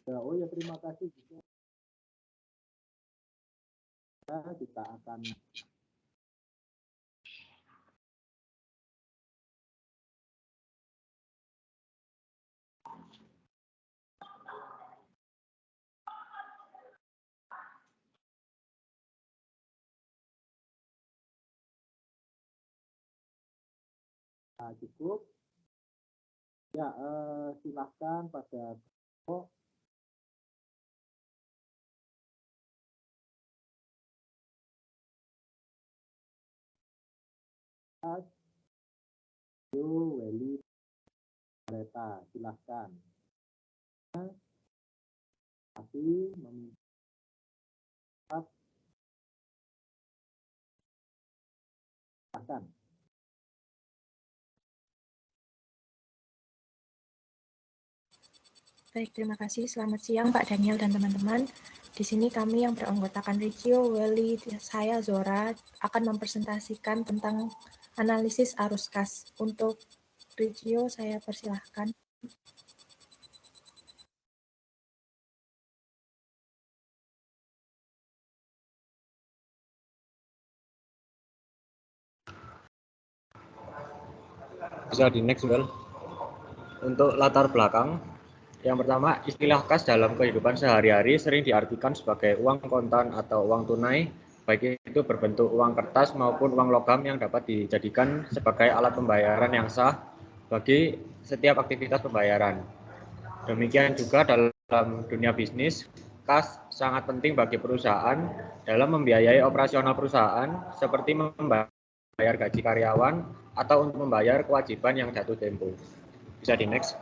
Ya, oh ya, terima kasih juga. Kita akan cukup. Ya, silahkan pada Weli kereta, silahkan. Tapi meminta silahkan. Baik, terima kasih. Selamat siang Pak Daniel dan teman-teman. Di sini kami yang beranggotakan Regio, Weli, saya Zora akan mempresentasikan tentang analisis arus kas. Untuk Regio saya persilahkan. Bisa di next, Bel. Untuk latar belakang, yang pertama, istilah kas dalam kehidupan sehari-hari sering diartikan sebagai uang kontan atau uang tunai, baik itu berbentuk uang kertas maupun uang logam yang dapat dijadikan sebagai alat pembayaran yang sah bagi setiap aktivitas pembayaran. Demikian juga dalam dunia bisnis, kas sangat penting bagi perusahaan dalam membiayai operasional perusahaan seperti membayar gaji karyawan atau untuk membayar kewajiban yang jatuh tempo. Bisa di next.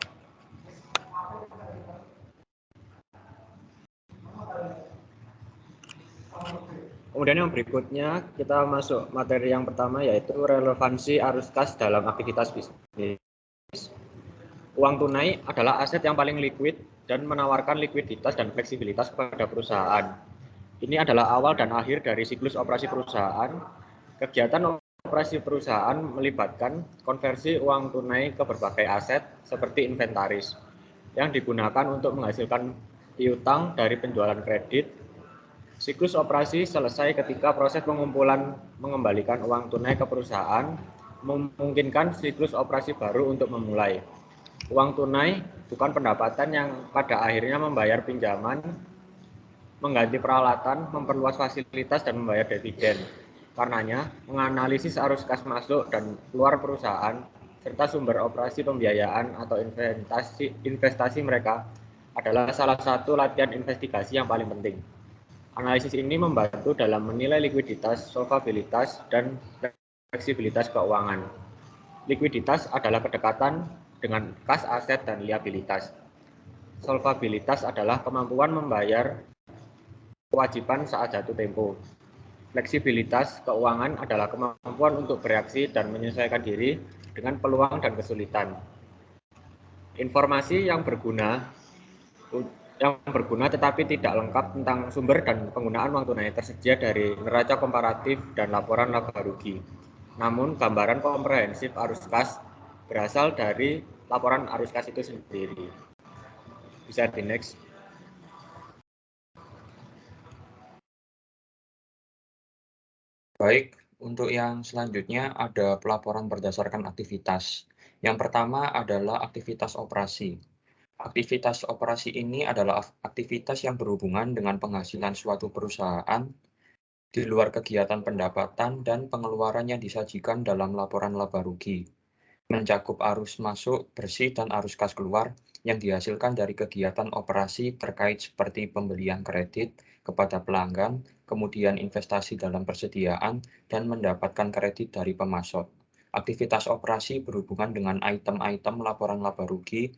Kemudian yang berikutnya kita masuk materi yang pertama yaitu relevansi arus kas dalam aktivitas bisnis. Uang tunai adalah aset yang paling liquid dan menawarkan likuiditas dan fleksibilitas kepada perusahaan. Ini adalah awal dan akhir dari siklus operasi perusahaan. Kegiatan operasi perusahaan melibatkan konversi uang tunai ke berbagai aset seperti inventaris yang digunakan untuk menghasilkan piutang dari penjualan kredit. Siklus operasi selesai ketika proses pengumpulan mengembalikan uang tunai ke perusahaan memungkinkan siklus operasi baru untuk memulai. Uang tunai bukan pendapatan yang pada akhirnya membayar pinjaman, mengganti peralatan, memperluas fasilitas, dan membayar dividen. Karenanya, menganalisis arus kas masuk dan keluar perusahaan, serta sumber operasi pembiayaan atau investasi mereka adalah salah satu latihan investigasi yang paling penting. Analisis ini membantu dalam menilai likuiditas, solvabilitas, dan fleksibilitas keuangan. Likuiditas adalah kedekatan dengan kas aset dan liabilitas. Solvabilitas adalah kemampuan membayar kewajiban saat jatuh tempo. Fleksibilitas keuangan adalah kemampuan untuk bereaksi dan menyesuaikan diri dengan peluang dan kesulitan. Informasi yang berguna tetapi tidak lengkap tentang sumber dan penggunaan uang tunai tersedia dari neraca komparatif dan laporan laba rugi. Namun, gambaran komprehensif arus kas berasal dari laporan arus kas itu sendiri. Bisa di next. Baik, untuk yang selanjutnya ada pelaporan berdasarkan aktivitas. Yang pertama adalah aktivitas operasi. Aktivitas operasi ini adalah aktivitas yang berhubungan dengan penghasilan suatu perusahaan di luar kegiatan pendapatan dan pengeluaran yang disajikan dalam laporan laba rugi. Mencakup arus masuk bersih dan arus kas keluar yang dihasilkan dari kegiatan operasi terkait seperti pembelian kredit kepada pelanggan, kemudian investasi dalam persediaan, dan mendapatkan kredit dari pemasok. Aktivitas operasi berhubungan dengan item-item laporan laba rugi,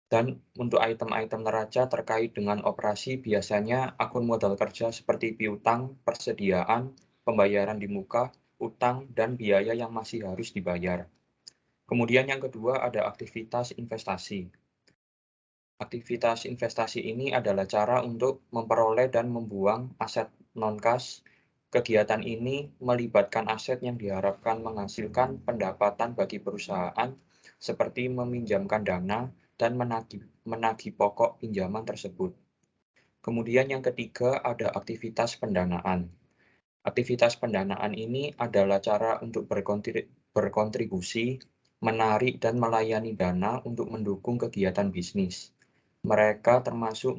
dan untuk item-item neraca terkait dengan operasi biasanya akun modal kerja seperti piutang, persediaan, pembayaran di muka, utang, dan biaya yang masih harus dibayar. Kemudian yang kedua ada aktivitas investasi. Aktivitas investasi ini adalah cara untuk memperoleh dan membuang aset non-kas. Kegiatan ini melibatkan aset yang diharapkan menghasilkan pendapatan bagi perusahaan seperti meminjamkan dana, dan menagih pokok pinjaman tersebut. Kemudian yang ketiga ada aktivitas pendanaan. Aktivitas pendanaan ini adalah cara untuk berkontribusi, menarik dan melayani dana untuk mendukung kegiatan bisnis. Mereka termasuk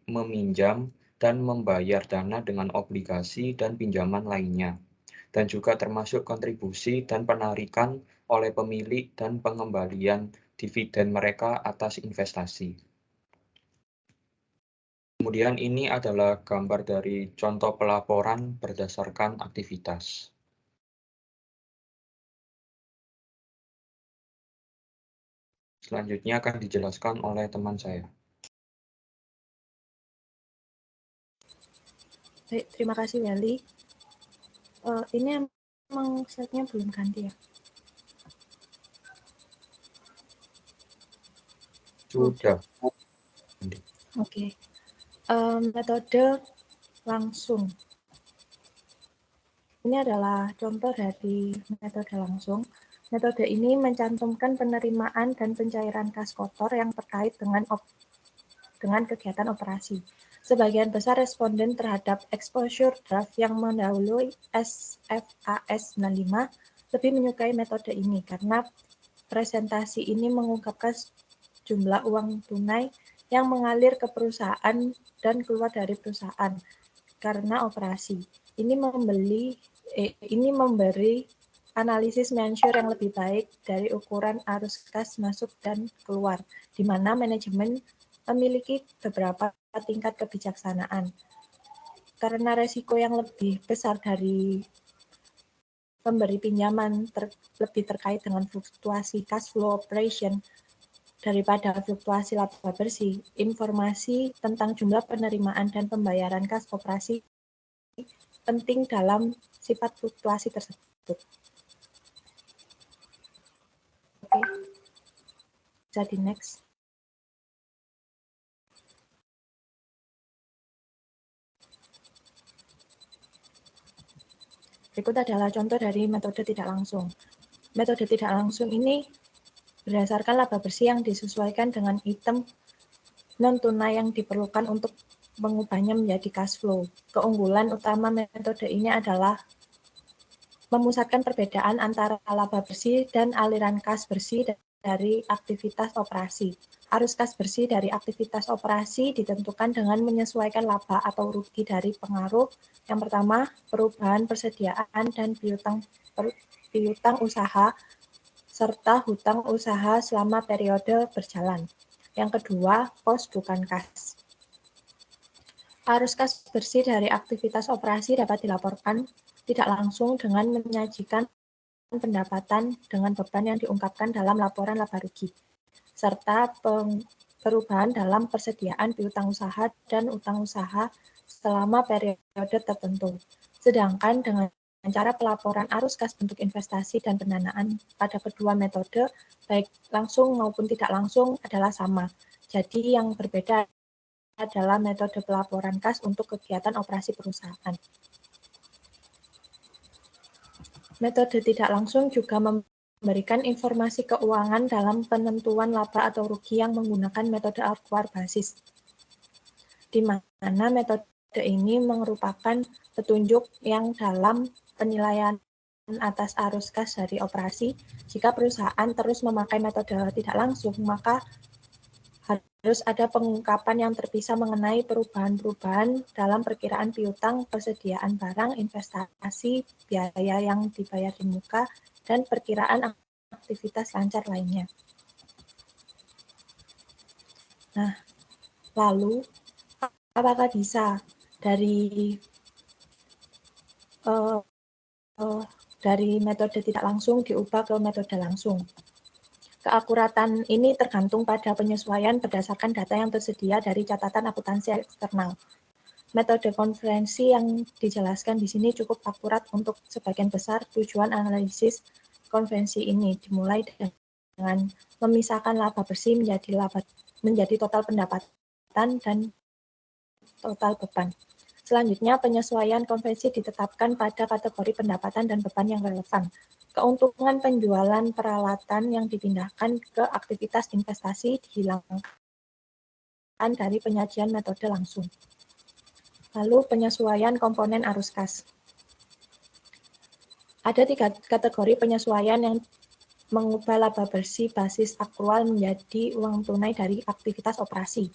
meminjam dan membayar dana dengan obligasi dan pinjaman lainnya, dan juga termasuk kontribusi dan penarikan oleh pemilik dan pengembalian dividen mereka atas investasi. Kemudian ini adalah gambar dari contoh pelaporan berdasarkan aktivitas. Selanjutnya akan dijelaskan oleh teman saya. Baik, terima kasih Weli. Ini emang slide-nya belum ganti ya? Sudah. Oke. Metode langsung. Ini adalah contoh dari metode langsung. Metode ini mencantumkan penerimaan dan pencairan kas kotor yang terkait dengan kegiatan operasi. Sebagian besar responden terhadap exposure draft yang mendahului SFAS 95 lebih menyukai metode ini karena presentasi ini mengungkapkan jumlah uang tunai yang mengalir ke perusahaan dan keluar dari perusahaan karena operasi. Ini memberi analisis mensure yang lebih baik dari ukuran arus kas masuk dan keluar, di mana manajemen memiliki beberapa tingkat kebijaksanaan. Karena resiko yang lebih besar dari pemberi pinjaman lebih terkait dengan fluktuasi cash flow operation daripada fluktuasi laba bersih, informasi tentang jumlah penerimaan dan pembayaran kas operasi penting dalam sifat fluktuasi tersebut. Oke, bisa di next. Berikut adalah contoh dari metode tidak langsung. Metode tidak langsung ini berdasarkan laba bersih yang disesuaikan dengan item non-tunai yang diperlukan untuk mengubahnya menjadi cash flow. Keunggulan utama metode ini adalah memusatkan perbedaan antara laba bersih dan aliran kas bersih dari aktivitas operasi. Arus kas bersih dari aktivitas operasi ditentukan dengan menyesuaikan laba atau rugi dari pengaruh yang pertama, perubahan persediaan dan piutang usaha serta hutang usaha selama periode berjalan. Yang kedua, pos bukan kas. Arus kas bersih dari aktivitas operasi dapat dilaporkan tidak langsung dengan menyajikan pendapatan dengan beban yang diungkapkan dalam laporan laba rugi, serta perubahan dalam persediaan piutang usaha dan utang usaha selama periode tertentu. Sedangkan dengan cara pelaporan arus kas bentuk investasi dan pendanaan pada kedua metode, baik langsung maupun tidak langsung adalah sama. Jadi yang berbeda adalah metode pelaporan kas untuk kegiatan operasi perusahaan. Metode tidak langsung juga memberikan informasi keuangan dalam penentuan laba atau rugi yang menggunakan metode aktuar basis, di mana metode ini merupakan petunjuk yang dalam penilaian atas arus kas dari operasi. Jika perusahaan terus memakai metode tidak langsung, maka harus ada pengungkapan yang terpisah mengenai perubahan-perubahan dalam perkiraan piutang, persediaan barang, investasi, biaya yang dibayar di muka, dan perkiraan aktivitas lancar lainnya. Nah, lalu apakah bisa dari metode tidak langsung diubah ke metode langsung? Keakuratan ini tergantung pada penyesuaian berdasarkan data yang tersedia dari catatan akuntansi eksternal. Metode konferensi yang dijelaskan di sini cukup akurat untuk sebagian besar tujuan analisis konvensi ini, dimulai dengan memisahkan laba bersih menjadi total pendapatan dan total beban. Selanjutnya, penyesuaian konvensi ditetapkan pada kategori pendapatan dan beban yang relevan. keuntungan penjualan peralatan yang dipindahkan ke aktivitas investasi dihilangkan dari penyajian metode langsung. Lalu penyesuaian komponen arus kas. Ada 3 kategori penyesuaian yang mengubah laba bersih basis akrual menjadi uang tunai dari aktivitas operasi.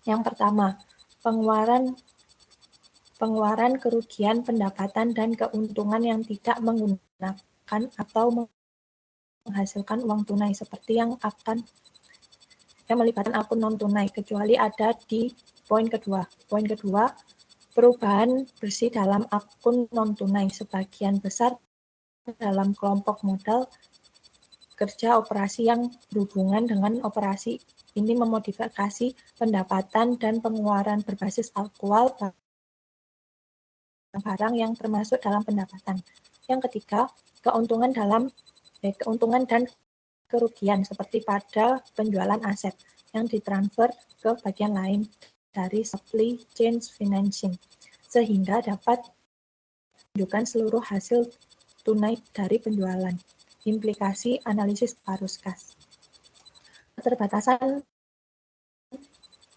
Yang pertama, pengeluaran, kerugian, pendapatan, dan keuntungan yang tidak menggunakan atau menghasilkan uang tunai seperti yang melibatkan akun non tunai, kecuali ada di poin kedua. Poin kedua, perubahan bersih dalam akun non tunai sebagian besar dalam kelompok modal kerja operasi yang berhubungan dengan operasi ini memodifikasi pendapatan dan pengeluaran berbasis akrual barang yang termasuk dalam pendapatan. Yang ketiga, keuntungan dan kerugian seperti pada penjualan aset yang ditransfer ke bagian lain dari supply chain financing sehingga dapat menunjukkan seluruh hasil tunai dari penjualan. Implikasi analisis arus kas. Keterbatasan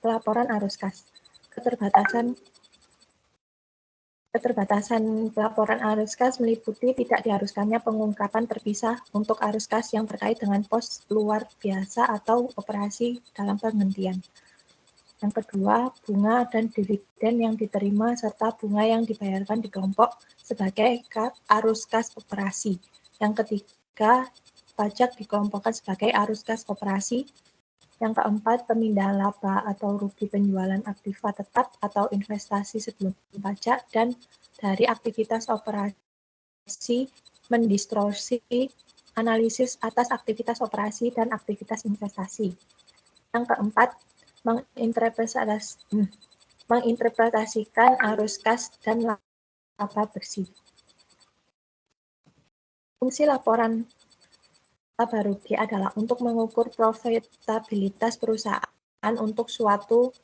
pelaporan arus kas. Keterbatasan pelaporan arus kas meliputi tidak diharuskannya pengungkapan terpisah untuk arus kas yang terkait dengan pos luar biasa atau operasi dalam penghentian. Yang kedua, bunga dan dividen yang diterima serta bunga yang dibayarkan di kelompok sebagai arus kas operasi. Yang ketiga, pajak dikelompokkan sebagai arus kas operasi. Yang keempat, pemindahan laba atau rugi penjualan aktiva tetap atau investasi sebelum pajak dan dari aktivitas operasi mendistorsi analisis atas aktivitas operasi dan aktivitas investasi. Yang keempat, menginterpretasikan arus kas dan laba bersih. Fungsi laporan laba rugi adalah untuk mengukur profitabilitas perusahaan untuk suatu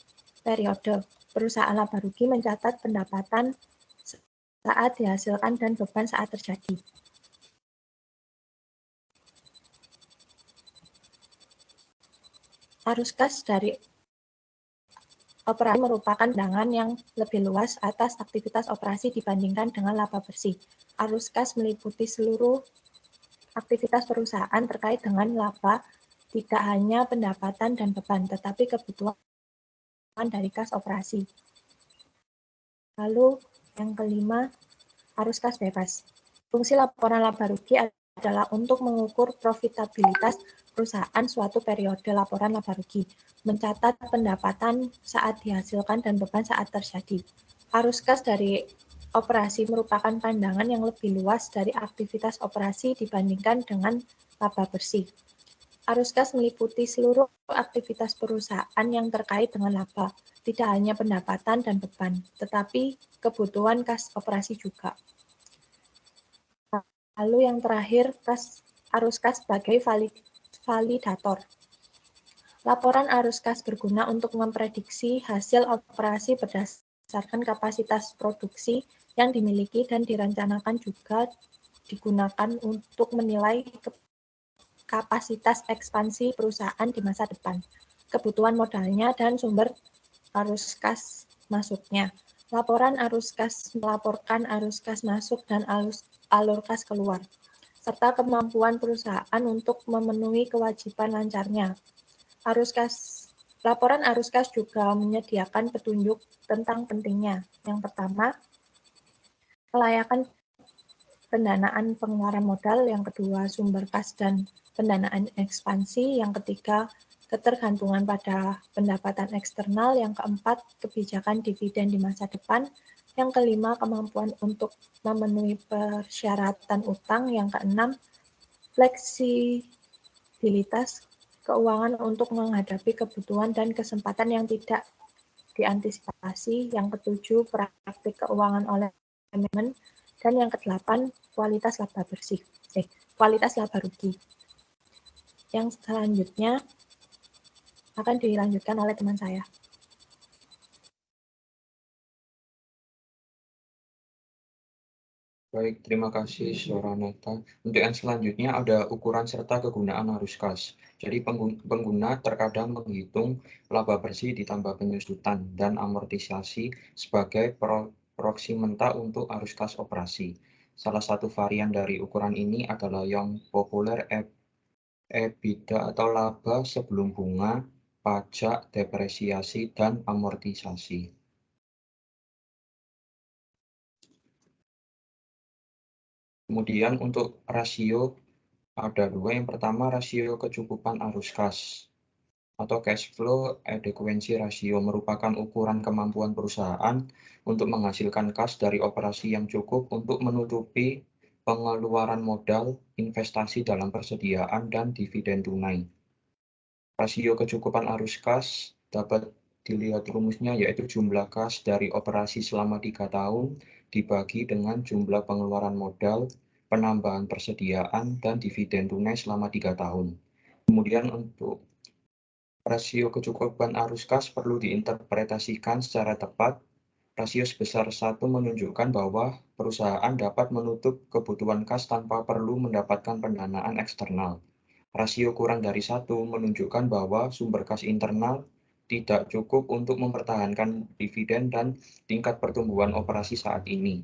periode. Perusahaan laba rugi mencatat pendapatan saat dihasilkan dan beban saat terjadi. Arus kas dari operasi merupakan pandangan yang lebih luas atas aktivitas operasi dibandingkan dengan laba bersih. Arus kas meliputi seluruh aktivitas perusahaan terkait dengan laba, tidak hanya pendapatan dan beban, tetapi kebutuhan dari kas operasi. Lalu yang kelima, arus kas bebas. Fungsi laporan laba rugi adalah untuk mengukur profitabilitas perusahaan suatu periode laporan laba rugi, mencatat pendapatan saat dihasilkan dan beban saat terjadi. Arus kas dari operasi merupakan pandangan yang lebih luas dari aktivitas operasi dibandingkan dengan laba bersih. Arus kas meliputi seluruh aktivitas perusahaan yang terkait dengan laba, tidak hanya pendapatan dan beban, tetapi kebutuhan kas operasi juga. Lalu yang terakhir, arus kas sebagai validator. Laporan arus kas berguna untuk memprediksi hasil operasi berdasarkan kapasitas produksi yang dimiliki dan direncanakan juga digunakan untuk menilai kapasitas ekspansi perusahaan di masa depan, kebutuhan modalnya, dan sumber arus kas masuknya. Laporan arus kas melaporkan arus kas masuk dan alur kas keluar, serta kemampuan perusahaan untuk memenuhi kewajiban lancarnya. Laporan arus kas juga menyediakan petunjuk tentang pentingnya. Yang pertama, kelayakan pendanaan pengeluaran modal. Yang kedua, sumber kas dan pendanaan ekspansi. Yang ketiga, ketergantungan pada pendapatan eksternal. Yang keempat, kebijakan dividen di masa depan. Yang kelima, kemampuan untuk memenuhi persyaratan utang. Yang keenam, fleksibilitas keuangan untuk menghadapi kebutuhan dan kesempatan yang tidak diantisipasi. Yang ketujuh, praktik keuangan oleh manajemen. Dan yang kedelapan, kualitas laba rugi. Yang selanjutnya akan dilanjutkan oleh teman saya. Baik, terima kasih Soranata. Untuk yang selanjutnya ada ukuran serta kegunaan arus kas. Jadi pengguna terkadang menghitung laba bersih ditambah penyusutan dan amortisasi sebagai proksi mentah untuk arus kas operasi. Salah satu varian dari ukuran ini adalah yang populer EBITDA atau laba sebelum bunga, pajak, depresiasi, dan amortisasi. Kemudian untuk rasio ada dua. Yang pertama rasio kecukupan arus kas atau cash flow adequacy ratio merupakan ukuran kemampuan perusahaan untuk menghasilkan kas dari operasi yang cukup untuk menutupi pengeluaran modal, investasi dalam persediaan, dan dividen tunai. Rasio kecukupan arus kas dapat dilihat rumusnya yaitu jumlah kas dari operasi selama 3 tahun dibagi dengan jumlah pengeluaran modal, penambahan persediaan, dan dividen tunai selama 3 tahun. Kemudian untuk rasio kecukupan arus kas perlu diinterpretasikan secara tepat. Rasio sebesar 1 menunjukkan bahwa perusahaan dapat menutup kebutuhan kas tanpa perlu mendapatkan pendanaan eksternal. Rasio kurang dari 1 menunjukkan bahwa sumber kas internal tidak cukup untuk mempertahankan dividen dan tingkat pertumbuhan operasi saat ini.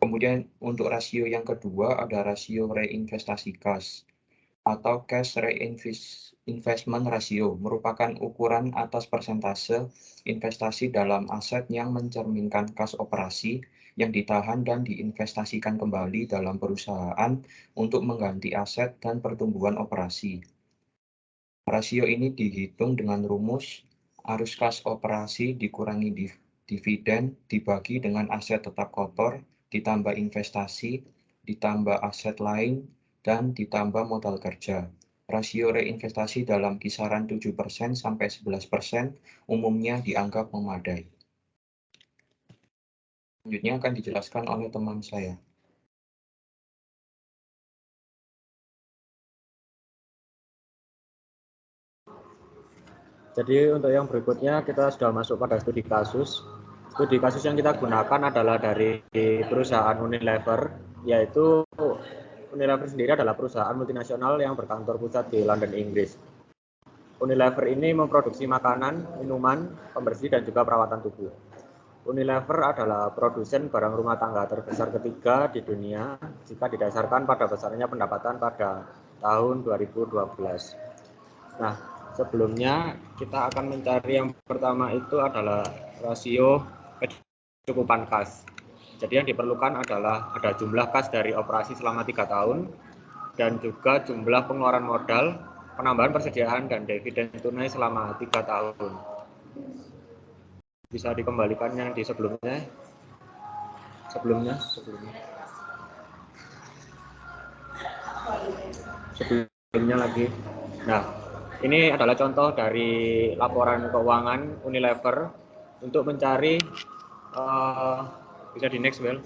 Kemudian untuk rasio yang kedua ada rasio reinvestasi kas atau cash reinvestment ratio, merupakan ukuran atas persentase investasi dalam aset yang mencerminkan kas operasi yang ditahan dan diinvestasikan kembali dalam perusahaan untuk mengganti aset dan pertumbuhan operasi. Rasio ini dihitung dengan rumus arus kas operasi dikurangi dividen dibagi dengan aset tetap kotor, ditambah investasi, ditambah aset lain, dan ditambah modal kerja. Rasio reinvestasi dalam kisaran 7% sampai 11% umumnya dianggap memadai. Selanjutnya akan dijelaskan oleh teman saya. Jadi untuk yang berikutnya kita sudah masuk pada studi kasus. Studi kasus yang kita gunakan adalah dari perusahaan Unilever, yaitu Unilever sendiri adalah perusahaan multinasional yang berkantor pusat di London, Inggris. Unilever ini memproduksi makanan, minuman, pembersih, dan juga perawatan tubuh. Unilever adalah produsen barang rumah tangga terbesar ketiga di dunia jika didasarkan pada besarnya pendapatan pada tahun 2012. Nah, sebelumnya kita akan mencari yang pertama itu adalah rasio kecukupan kas. Jadi yang diperlukan adalah ada jumlah kas dari operasi selama 3 tahun dan juga jumlah pengeluaran modal, penambahan persediaan, dan dividen tunai selama 3 tahun. Bisa dikembalikan yang di sebelumnya. Sebelumnya lagi. Nah, ini adalah contoh dari laporan keuangan Unilever untuk mencari, bisa di next, Well.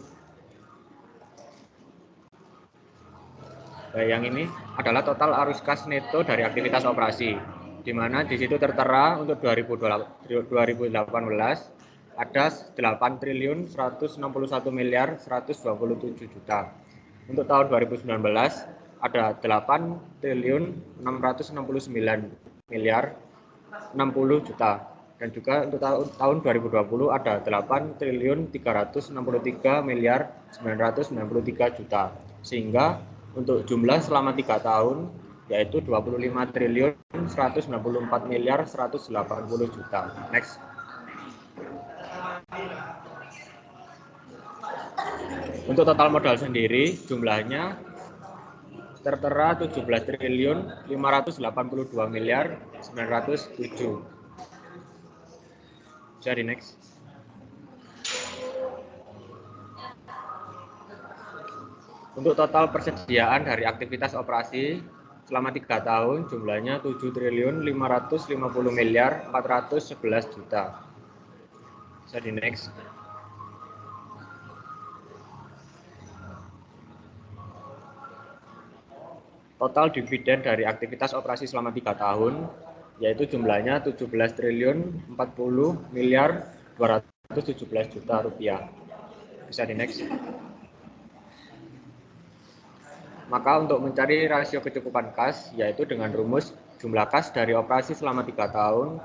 Nah, yang ini adalah total arus kas neto dari aktivitas operasi, di mana di situ tertera untuk 2018 ada 8.161.127 juta. Untuk tahun 2019 ada 8.669.060 juta. Dan juga untuk tahun 2020 ada 8.363.993 juta. Sehingga untuk jumlah selama 3 tahun yaitu 25.194.180 juta. Next. Untuk total modal sendiri jumlahnya tertera 17.582.907. Bisa di next. Untuk total persediaan dari aktivitas operasi selama 3 tahun jumlahnya 7.550.411 juta. Bisa di next. Total dividen dari aktivitas operasi selama 3 tahun yaitu jumlahnya 17.040.217 juta rupiah. Bisa di next. Maka untuk mencari rasio kecukupan kas, yaitu dengan rumus jumlah kas dari operasi selama 3 tahun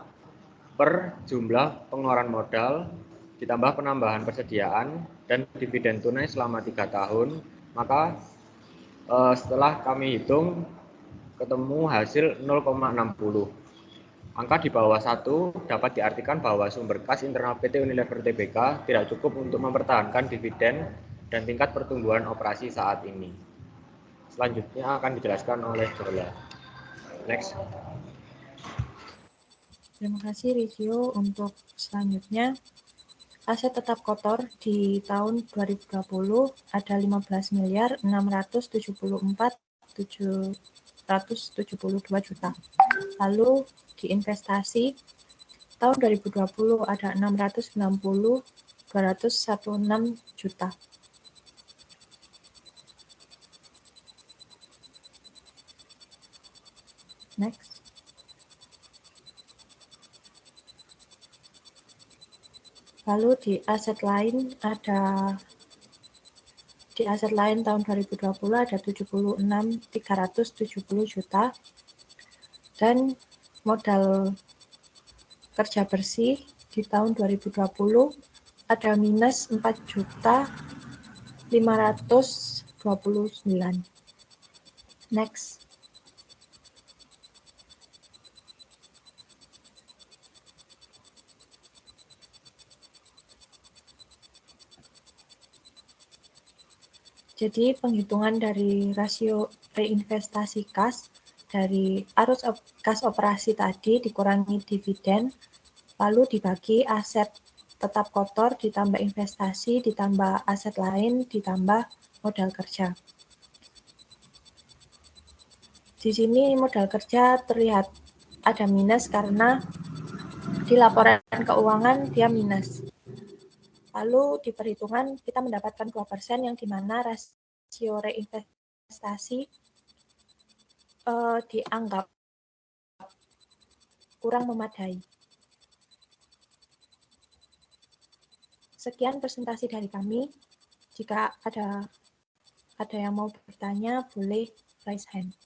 per jumlah pengeluaran modal ditambah penambahan persediaan dan dividen tunai selama 3 tahun, maka setelah kami hitung ketemu hasil 0,60. Angka di bawah 1 dapat diartikan bahwa sumber kas internal PT Unilever Tbk tidak cukup untuk mempertahankan dividen dan tingkat pertumbuhan operasi saat ini. Selanjutnya akan dijelaskan oleh Jola. Next. Terima kasih Rizio. Untuk selanjutnya, aset tetap kotor di tahun 2020 ada 15.674.772 juta. Lalu di investasi tahun 2020 ada 690.216 juta. Next. Lalu di aset lain tahun 2020 ada 76.370 juta dan modal kerja bersih di tahun 2020 ada minus 4.529. Next. Jadi penghitungan dari rasio reinvestasi kas dari arus kas operasi tadi dikurangi dividen, lalu dibagi aset tetap kotor ditambah investasi ditambah aset lain ditambah modal kerja. Di sini modal kerja terlihat ada minus karena di laporan keuangan dia minus. Lalu di perhitungan kita mendapatkan 2% yang dimana rasio reinvestasi dianggap kurang memadai. Sekian presentasi dari kami. Jika ada yang mau bertanya, boleh raise hand.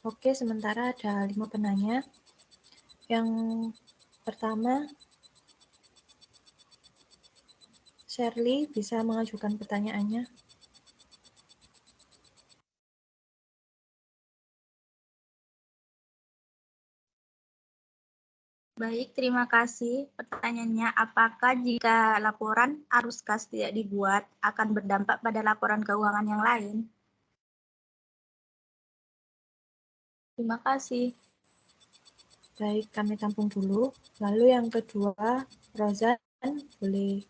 Oke, sementara ada 5 penanya. Yang pertama, Shirley bisa mengajukan pertanyaannya. Baik, terima kasih. Pertanyaannya, apakah jika laporan arus kas tidak dibuat akan berdampak pada laporan keuangan yang lain? Terima kasih. Baik, kami tampung dulu. Lalu yang kedua, Rozan, boleh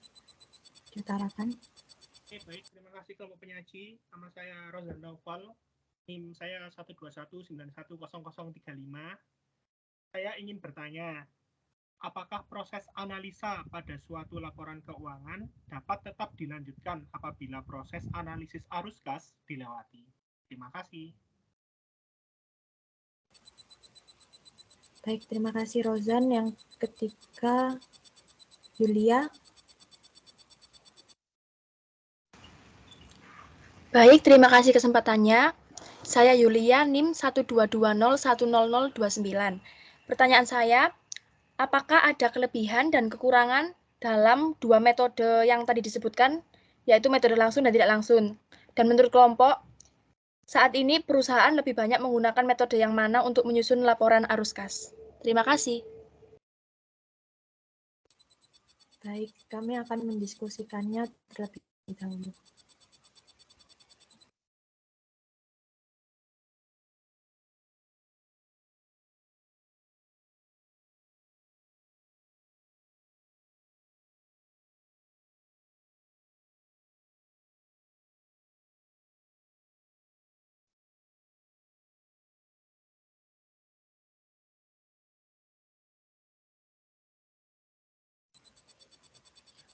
diutarakan. Oke, baik. Terima kasih kelompok penyaji. Nama saya Rozan Naufal. NIM saya 121910035. Saya ingin bertanya, apakah proses analisa pada suatu laporan keuangan dapat tetap dilanjutkan apabila proses analisis arus kas dilewati? Terima kasih. Baik, terima kasih Rozan. Yang ketiga, Yulia. Baik, terima kasih kesempatannya. Saya Yulia, NIM 122010029. Pertanyaan saya, apakah ada kelebihan dan kekurangan dalam dua metode yang tadi disebutkan, yaitu metode langsung dan tidak langsung? Dan menurut kelompok, saat ini perusahaan lebih banyak menggunakan metode yang mana untuk menyusun laporan arus kas? Terima kasih. Baik, kami akan mendiskusikannya terlebih dahulu.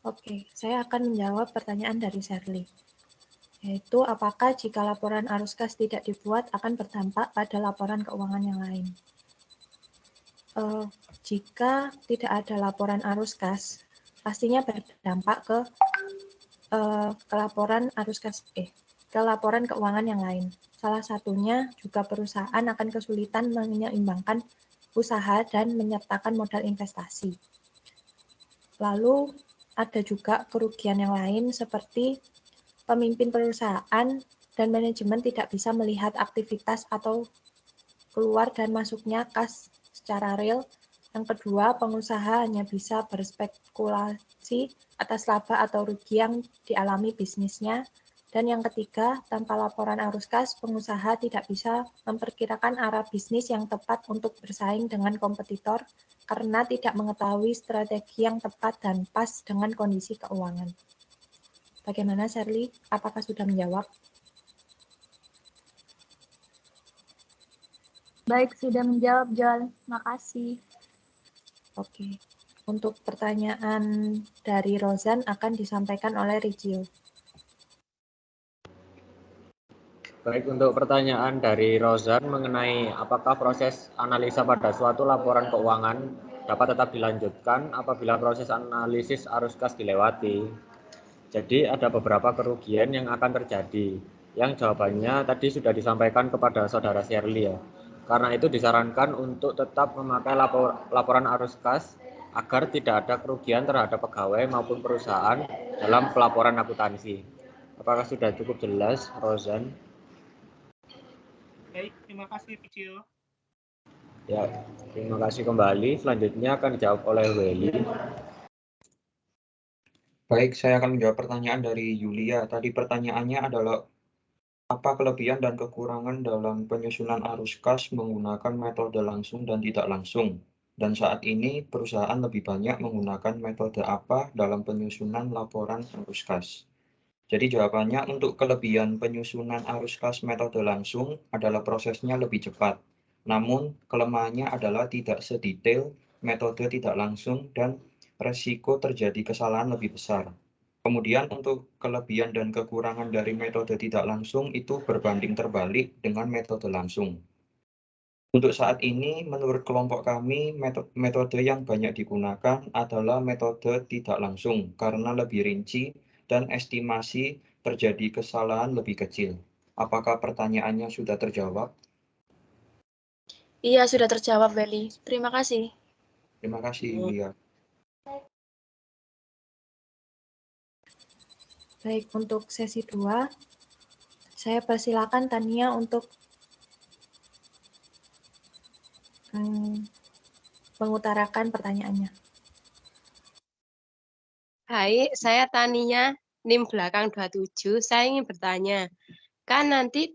Oke, saya akan menjawab pertanyaan dari Shirley, yaitu apakah jika laporan arus kas tidak dibuat akan berdampak pada laporan keuangan yang lain. Jika tidak ada laporan arus kas, pastinya berdampak ke laporan arus kas, ke laporan keuangan yang lain. Salah satunya juga perusahaan akan kesulitan menyeimbangkan usaha dan menyertakan modal investasi. Lalu ada juga kerugian yang lain seperti pemimpin perusahaan dan manajemen tidak bisa melihat aktivitas atau keluar dan masuknya kas secara real. Yang kedua, pengusaha hanya bisa berspekulasi atas laba atau rugi yang dialami bisnisnya. Dan yang ketiga, tanpa laporan arus kas, pengusaha tidak bisa memperkirakan arah bisnis yang tepat untuk bersaing dengan kompetitor karena tidak mengetahui strategi yang tepat dan pas dengan kondisi keuangan. Bagaimana, Shirley? Apakah sudah menjawab? Baik, sudah menjawab, Jol. Makasih. Oke. Untuk pertanyaan dari Rozan akan disampaikan oleh Rizio. Baik, untuk pertanyaan dari Rozan mengenai apakah proses analisa pada suatu laporan keuangan dapat tetap dilanjutkan apabila proses analisis arus kas dilewati. Jadi ada beberapa kerugian yang akan terjadi, yang jawabannya tadi sudah disampaikan kepada saudara Shirley ya. Karena itu disarankan untuk tetap memakai laporan arus kas agar tidak ada kerugian terhadap pegawai maupun perusahaan dalam pelaporan akuntansi. Apakah sudah cukup jelas, Rozan? Baik, terima kasih, Rizio. Ya, terima kasih kembali. Selanjutnya akan dijawab oleh Welly. Baik, saya akan menjawab pertanyaan dari Yulia. Tadi pertanyaannya adalah apa kelebihan dan kekurangan dalam penyusunan arus kas menggunakan metode langsung dan tidak langsung? Dan saat ini perusahaan lebih banyak menggunakan metode apa dalam penyusunan laporan arus kas? Jadi jawabannya untuk kelebihan penyusunan arus kas metode langsung adalah prosesnya lebih cepat. Namun kelemahannya adalah tidak sedetail metode tidak langsung dan resiko terjadi kesalahan lebih besar. Kemudian untuk kelebihan dan kekurangan dari metode tidak langsung itu berbanding terbalik dengan metode langsung. Untuk saat ini, menurut kelompok kami, metode yang banyak digunakan adalah metode tidak langsung karena lebih rinci dan estimasi terjadi kesalahan lebih kecil. Apakah pertanyaannya sudah terjawab? Iya, sudah terjawab, Welly. Terima kasih. Terima kasih, Yulia. Baik, untuk sesi 2, saya persilakan Tania untuk mengutarakan pertanyaannya. Hai, saya Tania, NIM belakang 27. Saya ingin bertanya, kan nanti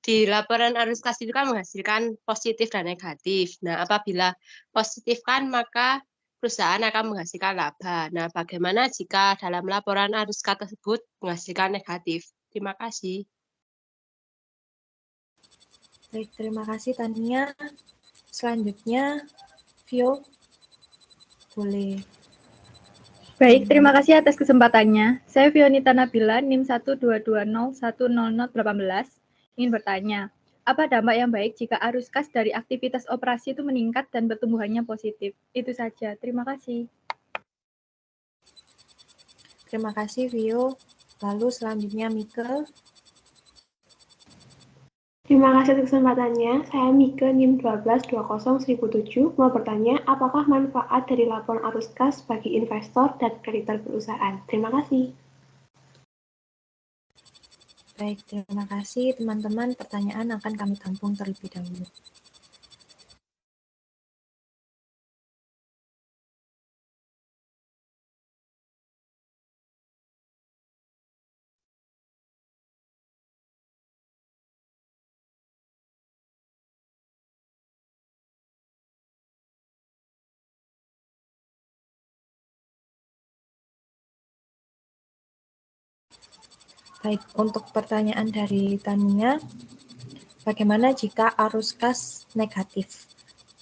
di laporan arus kas itu kan menghasilkan positif dan negatif. Nah, apabila positif kan maka perusahaan akan menghasilkan laba. Nah, bagaimana jika dalam laporan arus kas tersebut menghasilkan negatif? Terima kasih. Baik, terima kasih Tania. Selanjutnya, Vio, boleh. Baik, terima kasih atas kesempatannya. Saya Fionita Nabila, NIM 122010018, ingin bertanya, apa dampak yang baik jika arus kas dari aktivitas operasi itu meningkat dan pertumbuhannya positif? Itu saja, terima kasih. Terima kasih, Vio. Lalu selanjutnya, Mika. Terima kasih atas kesempatannya. Saya Mika NIM 12201007 mau bertanya, apakah manfaat dari laporan arus kas bagi investor dan kreditor perusahaan? Terima kasih. Baik, terima kasih teman-teman. Pertanyaan akan kami tampung terlebih dahulu. Baik, untuk pertanyaan dari Tania, bagaimana jika arus kas negatif?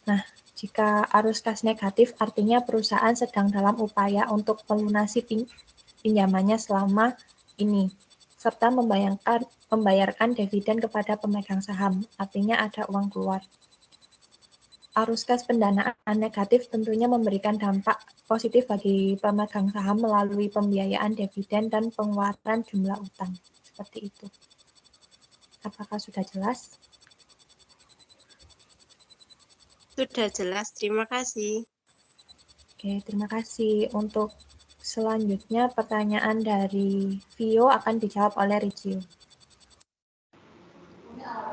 Nah, jika arus kas negatif artinya perusahaan sedang dalam upaya untuk melunasi pinjamannya selama ini, serta membayarkan dividen kepada pemegang saham, artinya ada uang keluar. Arus kas pendanaan negatif tentunya memberikan dampak positif bagi pemegang saham melalui pembiayaan dividen dan pengeluaran jumlah utang. Seperti itu. Apakah sudah jelas? Sudah jelas, terima kasih. Oke, terima kasih. Untuk selanjutnya pertanyaan dari Vio akan dijawab oleh Rizio.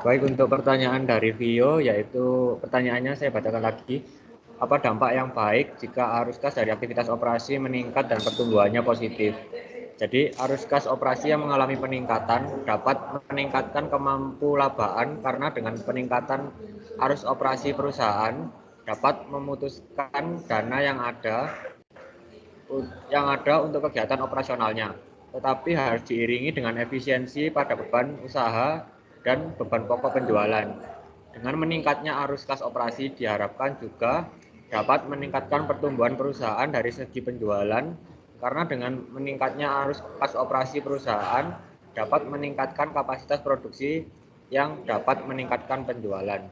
Baik, untuk pertanyaan dari Vio, yaitu pertanyaannya saya bacakan lagi. Apa dampak yang baik jika arus kas dari aktivitas operasi meningkat dan pertumbuhannya positif? Jadi, arus kas operasi yang mengalami peningkatan dapat meningkatkan kemampuan karena dengan peningkatan arus operasi perusahaan dapat memutuskan dana yang ada untuk kegiatan operasionalnya, tetapi harus diiringi dengan efisiensi pada beban usaha dan beban pokok penjualan. Dengan meningkatnya arus kas operasi diharapkan juga dapat meningkatkan pertumbuhan perusahaan dari segi penjualan, karena dengan meningkatnya arus kas operasi perusahaan dapat meningkatkan kapasitas produksi yang dapat meningkatkan penjualan.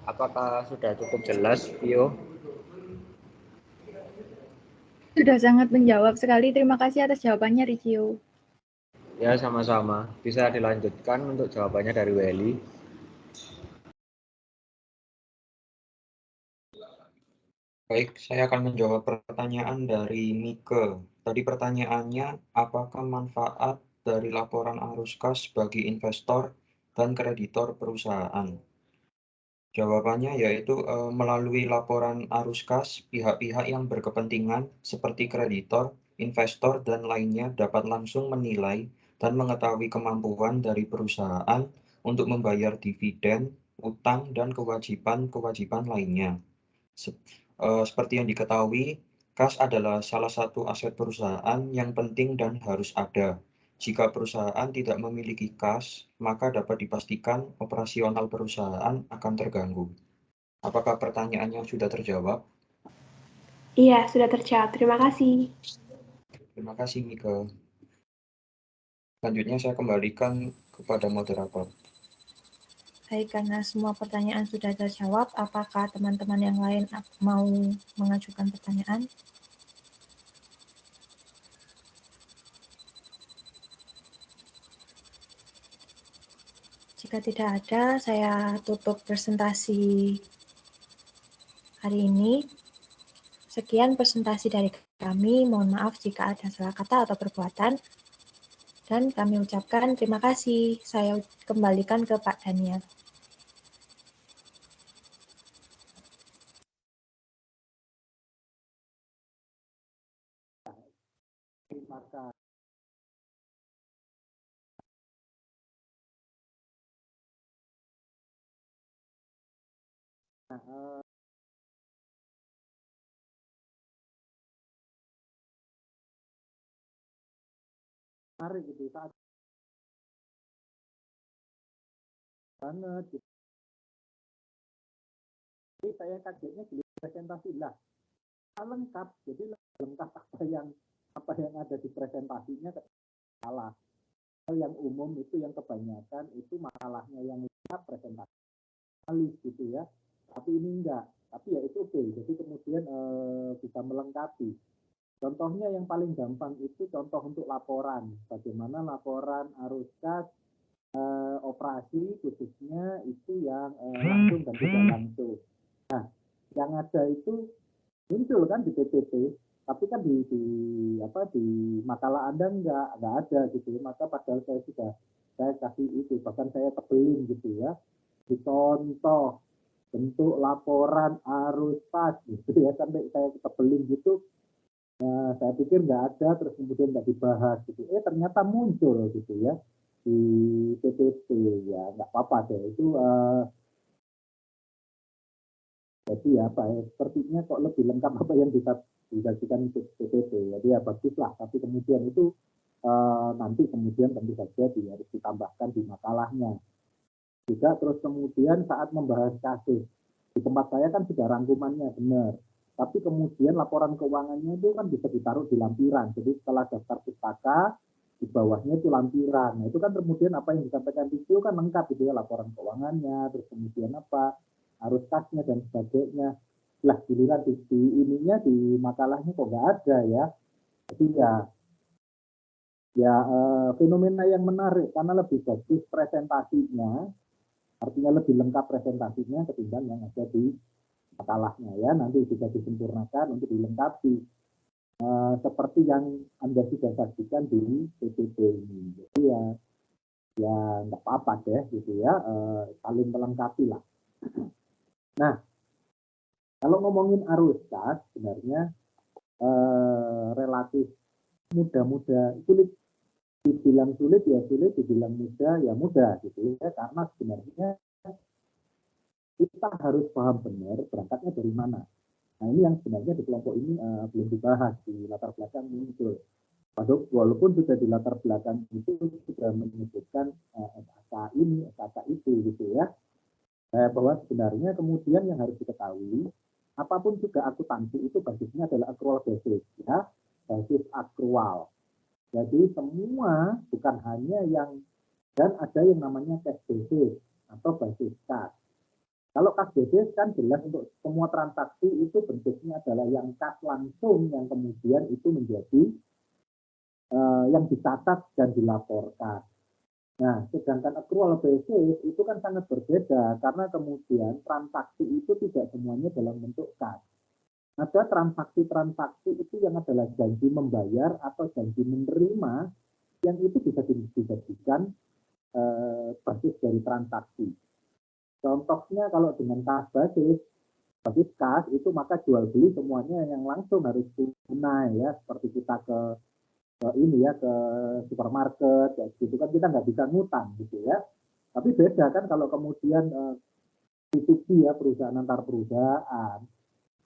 Apakah sudah cukup jelas, Vio? Sudah sangat menjawab sekali. Terima kasih atas jawabannya, Rizio. Ya, sama-sama. Bisa dilanjutkan untuk jawabannya dari Welly. Baik, saya akan menjawab pertanyaan dari Mike. Tadi pertanyaannya, apakah manfaat dari laporan arus kas bagi investor dan kreditor perusahaan? Jawabannya yaitu melalui laporan arus kas, pihak-pihak yang berkepentingan seperti kreditor, investor, dan lainnya dapat langsung menilai dan mengetahui kemampuan dari perusahaan untuk membayar dividen, utang, dan kewajiban-kewajiban lainnya. Seperti yang diketahui, kas adalah salah satu aset perusahaan yang penting dan harus ada. Jika perusahaan tidak memiliki kas, maka dapat dipastikan operasional perusahaan akan terganggu. Apakah pertanyaannya sudah terjawab? Iya, sudah terjawab. Terima kasih. Terima kasih, Mika. Selanjutnya saya kembalikan kepada moderator. Baik, karena semua pertanyaan sudah terjawab, apakah teman-teman yang lain mau mengajukan pertanyaan? Jika tidak ada, saya tutup presentasi hari ini. Sekian presentasi dari kami. Mohon maaf jika ada salah kata atau perbuatan. Dan kami ucapkan terima kasih. Saya kembalikan ke Pak Daniel. Terima kasih. Nah, menarik gitu saat banget gitu. Jadi saya kagetnya di presentasi lah lengkap, jadi lengkap apa yang ada di presentasinya salah. Yang umum itu yang kebanyakan itu masalahnya yang lengkap presentasi gitu ya, tapi ini enggak, tapi ya itu oke. Jadi kemudian bisa melengkapi. Contohnya yang paling gampang itu contoh untuk laporan, bagaimana laporan arus kas operasi khususnya itu yang langsung dan tidak langsung. Nah, yang ada itu muncul kan di PPT, tapi kan di makalah Anda nggak ada gitu. Maka padahal saya kasih itu, bahkan saya tebelin gitu ya, di contoh bentuk laporan arus kas gitu ya, sampai saya tebelin gitu. Nah, saya pikir nggak ada, terus kemudian nggak dibahas gitu. Ternyata muncul gitu ya di PPT, ya nggak apa-apa deh itu. Jadi apa ya, sepertinya kok lebih lengkap apa yang bisa disajikan PPT. Jadi ya bagus lah, tapi kemudian itu nanti kemudian tentu saja harus ditambahkan di makalahnya. Juga terus kemudian saat membahas kasus, di tempat saya kan sudah rangkumannya benar, tapi kemudian laporan keuangannya itu kan bisa ditaruh di lampiran. Jadi setelah daftar pustaka, di bawahnya itu lampiran. Nah itu kan kemudian apa yang disampaikan itu kan lengkap gitu ya, laporan keuangannya, terus kemudian apa, arus kasnya dan sebagainya. Lah giliran di ininya di makalahnya kok nggak ada ya. Jadi ya fenomena yang menarik karena lebih bagus presentasinya, artinya lebih lengkap presentasinya ketimbang yang ada di makalahnya ya. Nanti juga disempurnakan untuk dilengkapi seperti yang Anda sudah saksikan di PPT ini. Jadi ya nggak apa-apa deh gitu ya, saling melengkapi lah. Nah, kalau ngomongin arus kas sebenarnya relatif mudah-mudah, sulit dibilang sulit ya sulit, dibilang mudah ya mudah gitu ya, karena sebenarnya kita harus paham benar berangkatnya dari mana. Nah ini yang sebenarnya di kelompok ini belum dibahas di latar belakang muncul. Walaupun sudah di latar belakang itu sudah menyebutkan SAK ini, SAK itu gitu ya. Bahwa sebenarnya kemudian yang harus diketahui, apapun juga akuntansi itu basisnya adalah accrual basis ya, basis accrual. Jadi semua bukan hanya yang, dan ada yang namanya cash basis atau basis kas. Kalau cash basis kan jelas untuk semua transaksi itu bentuknya adalah yang kas langsung yang kemudian itu menjadi yang dicatat dan dilaporkan. Nah, sedangkan accrual basis itu kan sangat berbeda karena kemudian transaksi itu tidak semuanya dalam bentuk kas. Ada transaksi-transaksi itu yang adalah janji membayar atau janji menerima yang itu bisa dijadikan basis dari transaksi. Contohnya kalau dengan kas basis kas itu maka jual beli semuanya yang langsung harus tunai ya, seperti kita ke ini ya, ke supermarket ya, gitu kan kita nggak bisa ngutang gitu ya. Tapi beda kan kalau kemudian B2B ya, perusahaan antar perusahaan,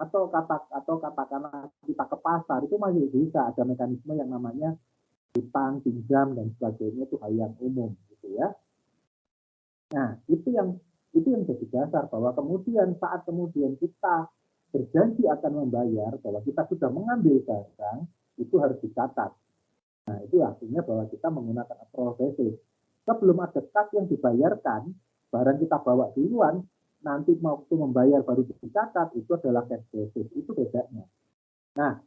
atau katakanlah kita ke pasar itu masih bisa ada mekanisme yang namanya utang, pinjam dan sebagainya, itu hal yang umum gitu ya. Nah, itu yang jadi dasar bahwa kemudian saat kemudian kita berjanji akan membayar, bahwa kita sudah mengambil barang, itu harus dicatat. Nah, itu artinya bahwa kita menggunakan accrual basis. Sebelum ada kas yang dibayarkan, barang kita bawa duluan, nanti waktu membayar baru dicatat, itu adalah cash basis. Itu bedanya. Nah,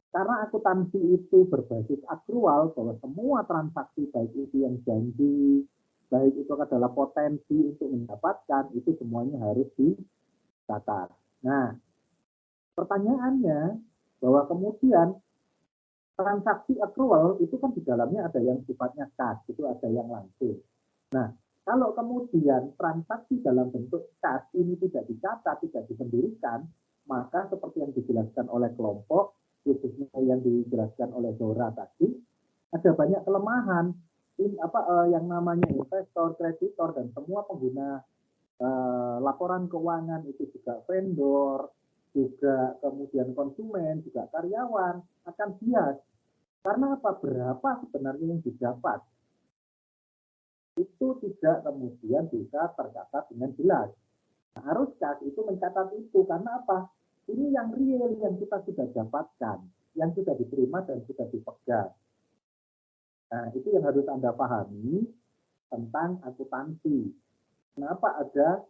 karena akuntansi itu berbasis accrual, bahwa semua transaksi, baik itu yang janji, baik itu adalah potensi untuk mendapatkan, itu semuanya harus dicatat. Nah, pertanyaannya, bahwa kemudian transaksi accrual itu kan di dalamnya ada yang sifatnya kas, itu ada yang langsung. Nah, kalau kemudian transaksi dalam bentuk kas ini tidak dicatat, tidak disendirikan, maka seperti yang dijelaskan oleh kelompok, khususnya yang dijelaskan oleh Zora tadi, ada banyak kelemahan. Yang namanya investor, kreditor, dan semua pengguna laporan keuangan itu juga vendor, juga kemudian konsumen, juga karyawan akan bias. Karena apa? Berapa sebenarnya yang didapat? Itu tidak kemudian bisa tercatat dengan jelas. Nah, arus kas itu mencatat itu karena apa? Ini yang real yang kita sudah dapatkan, yang sudah diterima dan sudah dipegang. Nah, itu yang harus Anda pahami tentang akuntansi. Kenapa ada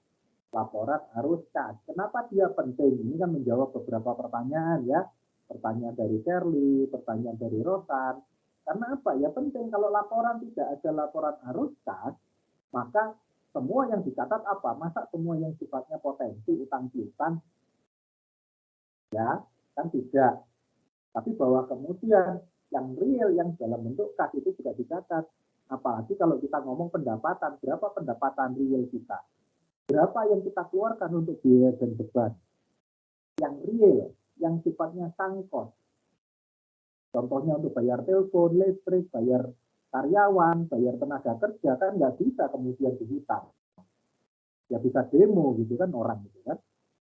laporan arus kas? Kenapa dia penting? Ini kan menjawab beberapa pertanyaan ya. Pertanyaan dari Shirley, pertanyaan dari Rosan. Karena apa? Ya penting kalau laporan tidak ada laporan arus kas, maka semua yang dicatat apa? Masa semua yang sifatnya potensi utang piutang? Ya, kan tidak. Tapi bahwa kemudian yang real, yang dalam bentuk kas itu juga dicatat. Apalagi kalau kita ngomong pendapatan, berapa pendapatan real kita? Berapa yang kita keluarkan untuk biaya dan beban? Yang real, yang sifatnya sunk cost. Contohnya untuk bayar telepon, listrik, bayar karyawan, bayar tenaga kerja, kan nggak bisa kemudian dihitung. Ya bisa demo gitu kan orang gitu kan.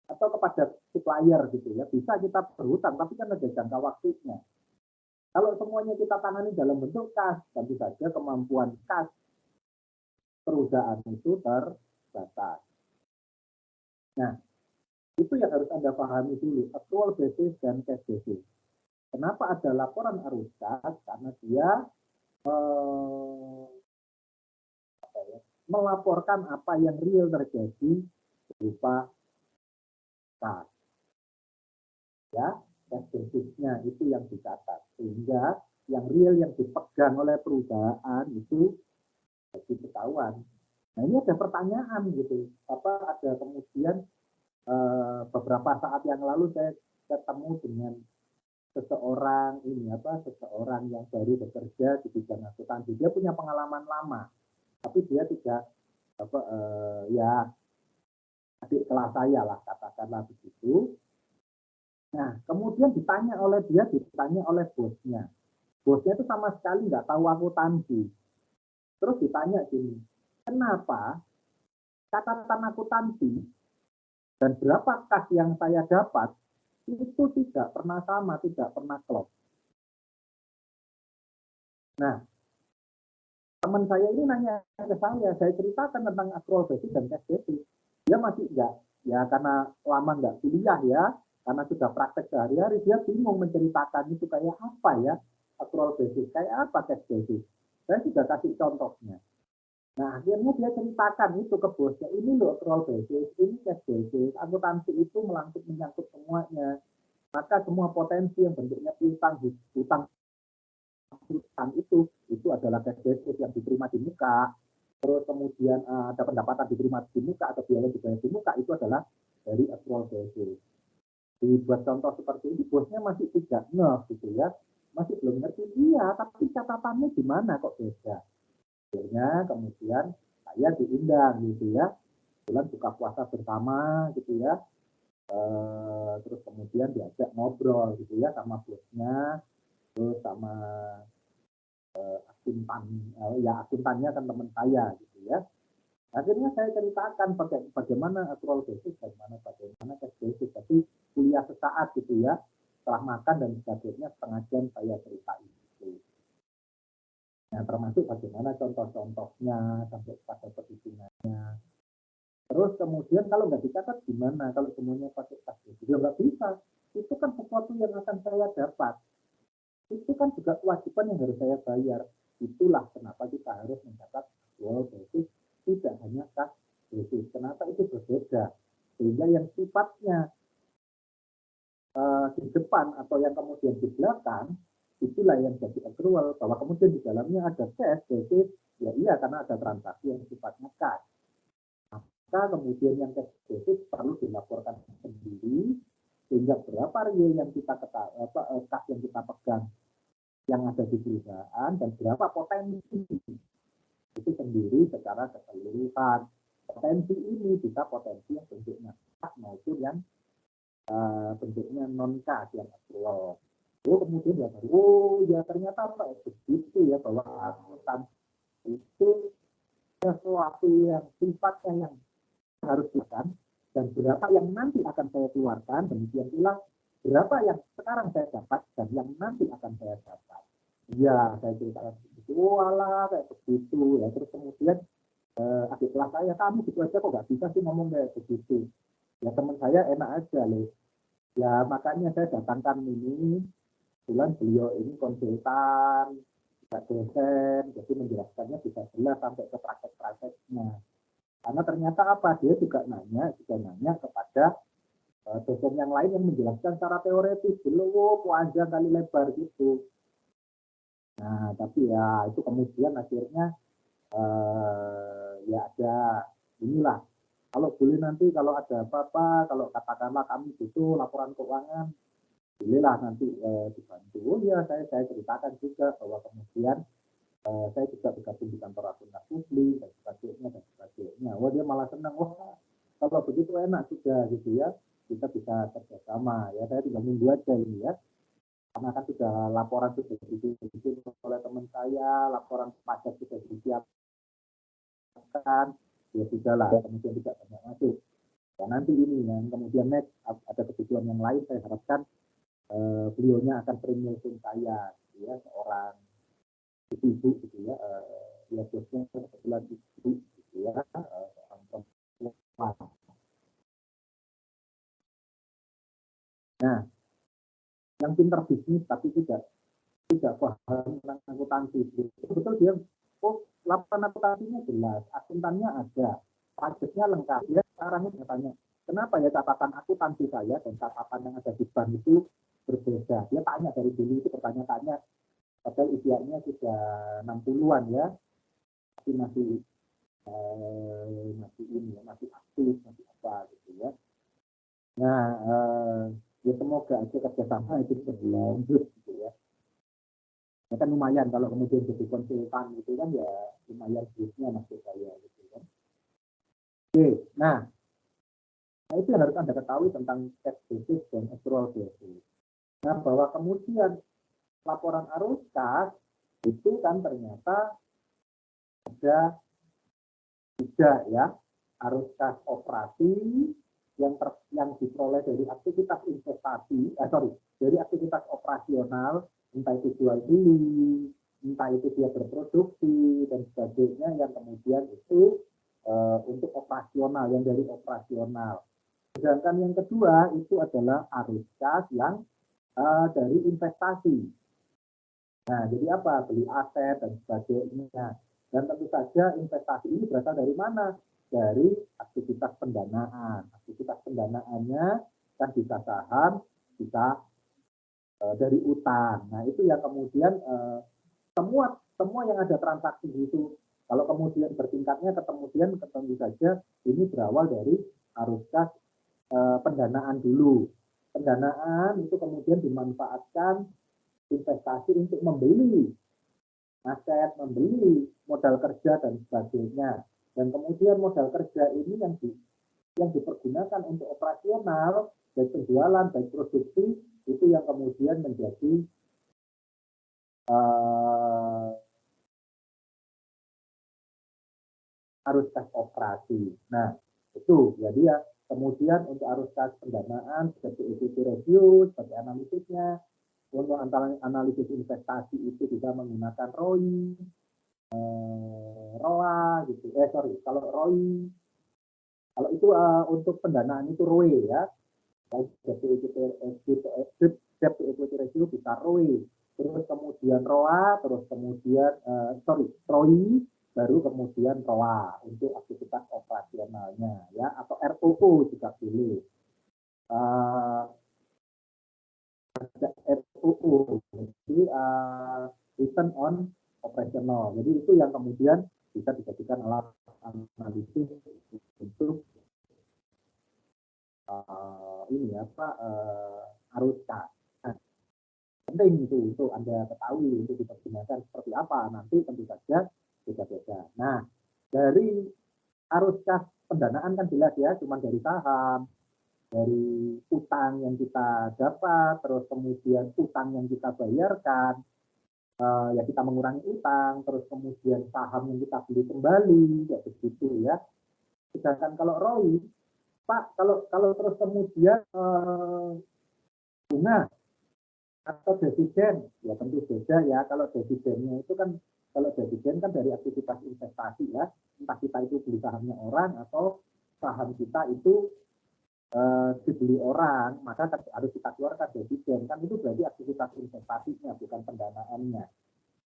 Atau kepada supplier gitu ya, bisa kita berhutang, tapi kan ada jangka waktunya. Kalau semuanya kita tangani dalam bentuk kas, tentu saja kemampuan kas perusahaan itu terbatas. Nah, itu yang harus Anda pahami dulu, accrual basis dan cash basis. Kenapa ada laporan arus kas? Karena dia melaporkan apa yang real terjadi berupa kas. Ya, cash basisnya itu yang dicatat. Sehingga yang real yang dipegang oleh perusahaan itu jadi ketahuan. Nah, ini ada pertanyaan gitu. Ada kemudian beberapa saat yang lalu saya ketemu dengan seseorang yang baru bekerja di bidang akuntansi. Dia punya pengalaman lama, tapi dia tidak adik kelas saya lah, katakanlah begitu. Nah, kemudian ditanya oleh bosnya. Bosnya itu sama sekali nggak tahu akuntansi. Terus ditanya gini, kenapa catatan akuntansi dan berapa kas yang saya dapat itu tidak pernah sama, tidak pernah klop. Nah, teman saya ini nanya ke saya ceritakan tentang accrual basis dan cash basis. Dia masih enggak, ya karena lama enggak kuliah ya, karena sudah praktek sehari-hari, dia bingung menceritakan itu kayak apa ya, accrual basis, kayak apa cash basis. Saya sudah kasih contohnya. Nah, akhirnya dia ceritakan itu ke bosnya, ini loh accrual basis, ini cash basis, akuntansi itu menyangkut semuanya. Maka semua potensi yang bentuknya utang itu adalah cash basis yang diterima di muka. Terus kemudian ada pendapatan diterima di muka atau biaya dibayar di muka, itu adalah dari accrual basis. Dibuat contoh seperti ini, bosnya masih tidak gitu ya, masih belum ngerti. Iya, tapi catatannya gimana kok beda? Akhirnya kemudian saya diundang gitu ya, bulan buka puasa bersama gitu ya, terus kemudian diajak ngobrol gitu ya sama bosnya, terus sama akuntannya kan teman saya gitu ya. Akhirnya saya ceritakan bagaimana accrual basis, bagaimana cash basis. Tapi kuliah sesaat gitu ya, setelah makan dan sebagainya setengah jam saya ceritain itu. Nah, termasuk bagaimana contoh-contohnya sampai pada perhitungannya. Terus kemudian kalau nggak dicatat gimana? Kalau semuanya pakai cash basis, ya nggak bisa. Itu kan sesuatu yang akan saya dapat. Itu kan juga kewajiban yang harus saya bayar. Itulah kenapa kita harus mencatat accrual basis, tidak hanya cash basis. Kenapa itu berbeda? Sehingga yang sifatnya di depan atau yang kemudian di belakang, itulah yang jadi accrual. Bahwa kemudian di dalamnya ada cash basis, ya iya karena ada transaksi yang sifatnya cash. Maka kemudian yang cash basis perlu dilaporkan sendiri, sehingga berapa real yang kita kas yang kita pegang yang ada di perusahaan dan berapa potensi itu sendiri secara keseluruhan. Potensi ini bisa potensi yang bentuknya kas maupun yang bentuknya non kas yang accrual. Kemudian ya ternyata begitu ya, bahwa akuntansi itu sesuatu yang sifatnya yang harus dilakukan dan berapa yang nanti akan saya keluarkan, demikian pula berapa yang sekarang saya dapat dan yang nanti akan saya dapat. Ya, saya ceritakan begitu, kayak begitu ya. Terus kemudian adik kelas saya, kamu gitu aja kok nggak bisa sih ngomong kayak begitu. Ya teman saya enak aja loh. Ya makanya saya datangkan ini, kebetulan beliau ini konsultan, tidak dosen, jadi menjelaskannya bisa jelas sampai ke praktek-prakteknya. Karena ternyata apa, dia juga nanya kepada dosen yang lain yang menjelaskan secara teoretis, belum panjang kali lebar gitu. Nah, tapi ya itu kemudian akhirnya ya ada inilah. Kalau boleh nanti kalau ada apa-apa, kalau katakanlah kami butuh laporan keuangan, bolehlah nanti dibantu. Oh ya, saya ceritakan juga bahwa kemudian saya juga bergabung di kantor akuntan publik dan sebagainya. Wah, dia malah senang. Wah, kalau begitu enak sudah gitu ya. Kita bisa kerjasama ya. Saya tinggal nunggu aja ini ya. Karena kan sudah laporan sudah dibikin oleh teman saya, laporan pajak sudah disiapkan, ya sudah lah, kemudian tidak banyak masuk. Dan nanti ini yang kemudian next ada kebutuhan yang lain, saya harapkan beliaunya akan sering nelfon saya. gitu ya, seorang ibu gitu ya, ya bosnya kebetulan ibu gitu ya, seorang perempuan. Nah, yang pintar bisnis tapi tidak paham tentang akuntansi, betul dia, oh laporan akuntansinya jelas, akuntannya ada, pajaknya lengkap. Ya sekarang ini tanya, kenapa ya catatan akuntansi saya dan catatan yang ada di bank itu berbeda? Dia tanya dari dulu itu pertanyaannya, padahal usianya sudah 60-an ya, tapi masih ini ya, masih aktif, masih apa gitu ya. Nah, ya semoga aja kerjasama itu berlanjut gitu ya. Ya kan lumayan kalau kemudian jadi konsultan gitu kan, ya lumayan duitnya maksud saya gitu kan. Oke, nah itu yang harus Anda ketahui tentang cash basis dan accrual basis. Nah, bahwa kemudian laporan arus kas itu kan ternyata ada tiga ya, arus kas operasi yang diperoleh dari aktivitas investasi, dari aktivitas operasional, entah itu jual beli, entah itu dia berproduksi dan sebagainya, yang kemudian itu untuk operasional, yang dari operasional. Sedangkan yang kedua itu adalah arus kas yang dari investasi. Nah, jadi apa? Beli aset dan sebagainya. Dan tentu saja investasi ini berasal dari mana? Dari aktivitas pendanaan. Aktivitas pendanaannya kan bisa saham, bisa dari utang. Nah, itu yang kemudian semua yang ada transaksi itu, kalau kemudian bertingkatnya kemudian tentu saja ini berawal dari arus kas pendanaan dulu. Pendanaan itu kemudian dimanfaatkan investasi untuk membeli aset, membeli modal kerja dan sebagainya. Dan kemudian modal kerja ini yang dipergunakan untuk operasional, baik penjualan, baik produksi, itu yang kemudian menjadi arus kas operasi. Nah, itu jadi ya kemudian untuk arus kas pendanaan seperti equity review, seperti analisisnya. Untuk analisis investasi itu bisa menggunakan ROI, ROA gitu. Kalau ROI, kalau itu untuk pendanaan itu ROE ya. Debt to equity ratio bisa ROE. Terus kemudian ROA, terus kemudian ROI, baru kemudian ROA untuk aktivitas operasionalnya ya, atau ROO juga boleh. Ada ROO, jadi return on operational. Jadi itu yang kemudian bisa dijadikan alat analisis untuk arus kas. Penting itu Anda ketahui untuk dipergunakan seperti apa nanti tentu saja beda-beda. Nah, dari arus kas pendanaan kan jelas ya, cuma dari saham, dari utang yang kita dapat, terus kemudian utang yang kita bayarkan, ya kita mengurangi utang, terus kemudian saham yang kita beli kembali, ya begitu ya. Sedangkan kalau ROI, Pak, kalau terus kemudian bunga atau dividen, ya tentu beda ya. Kalau dividennya itu kan, kalau dividen kan dari aktivitas investasi ya, entah kita itu beli sahamnya orang atau saham kita itu dibeli orang, maka harus kita keluarkan dividen, kan itu berarti aktivitas investasinya, bukan pendanaannya.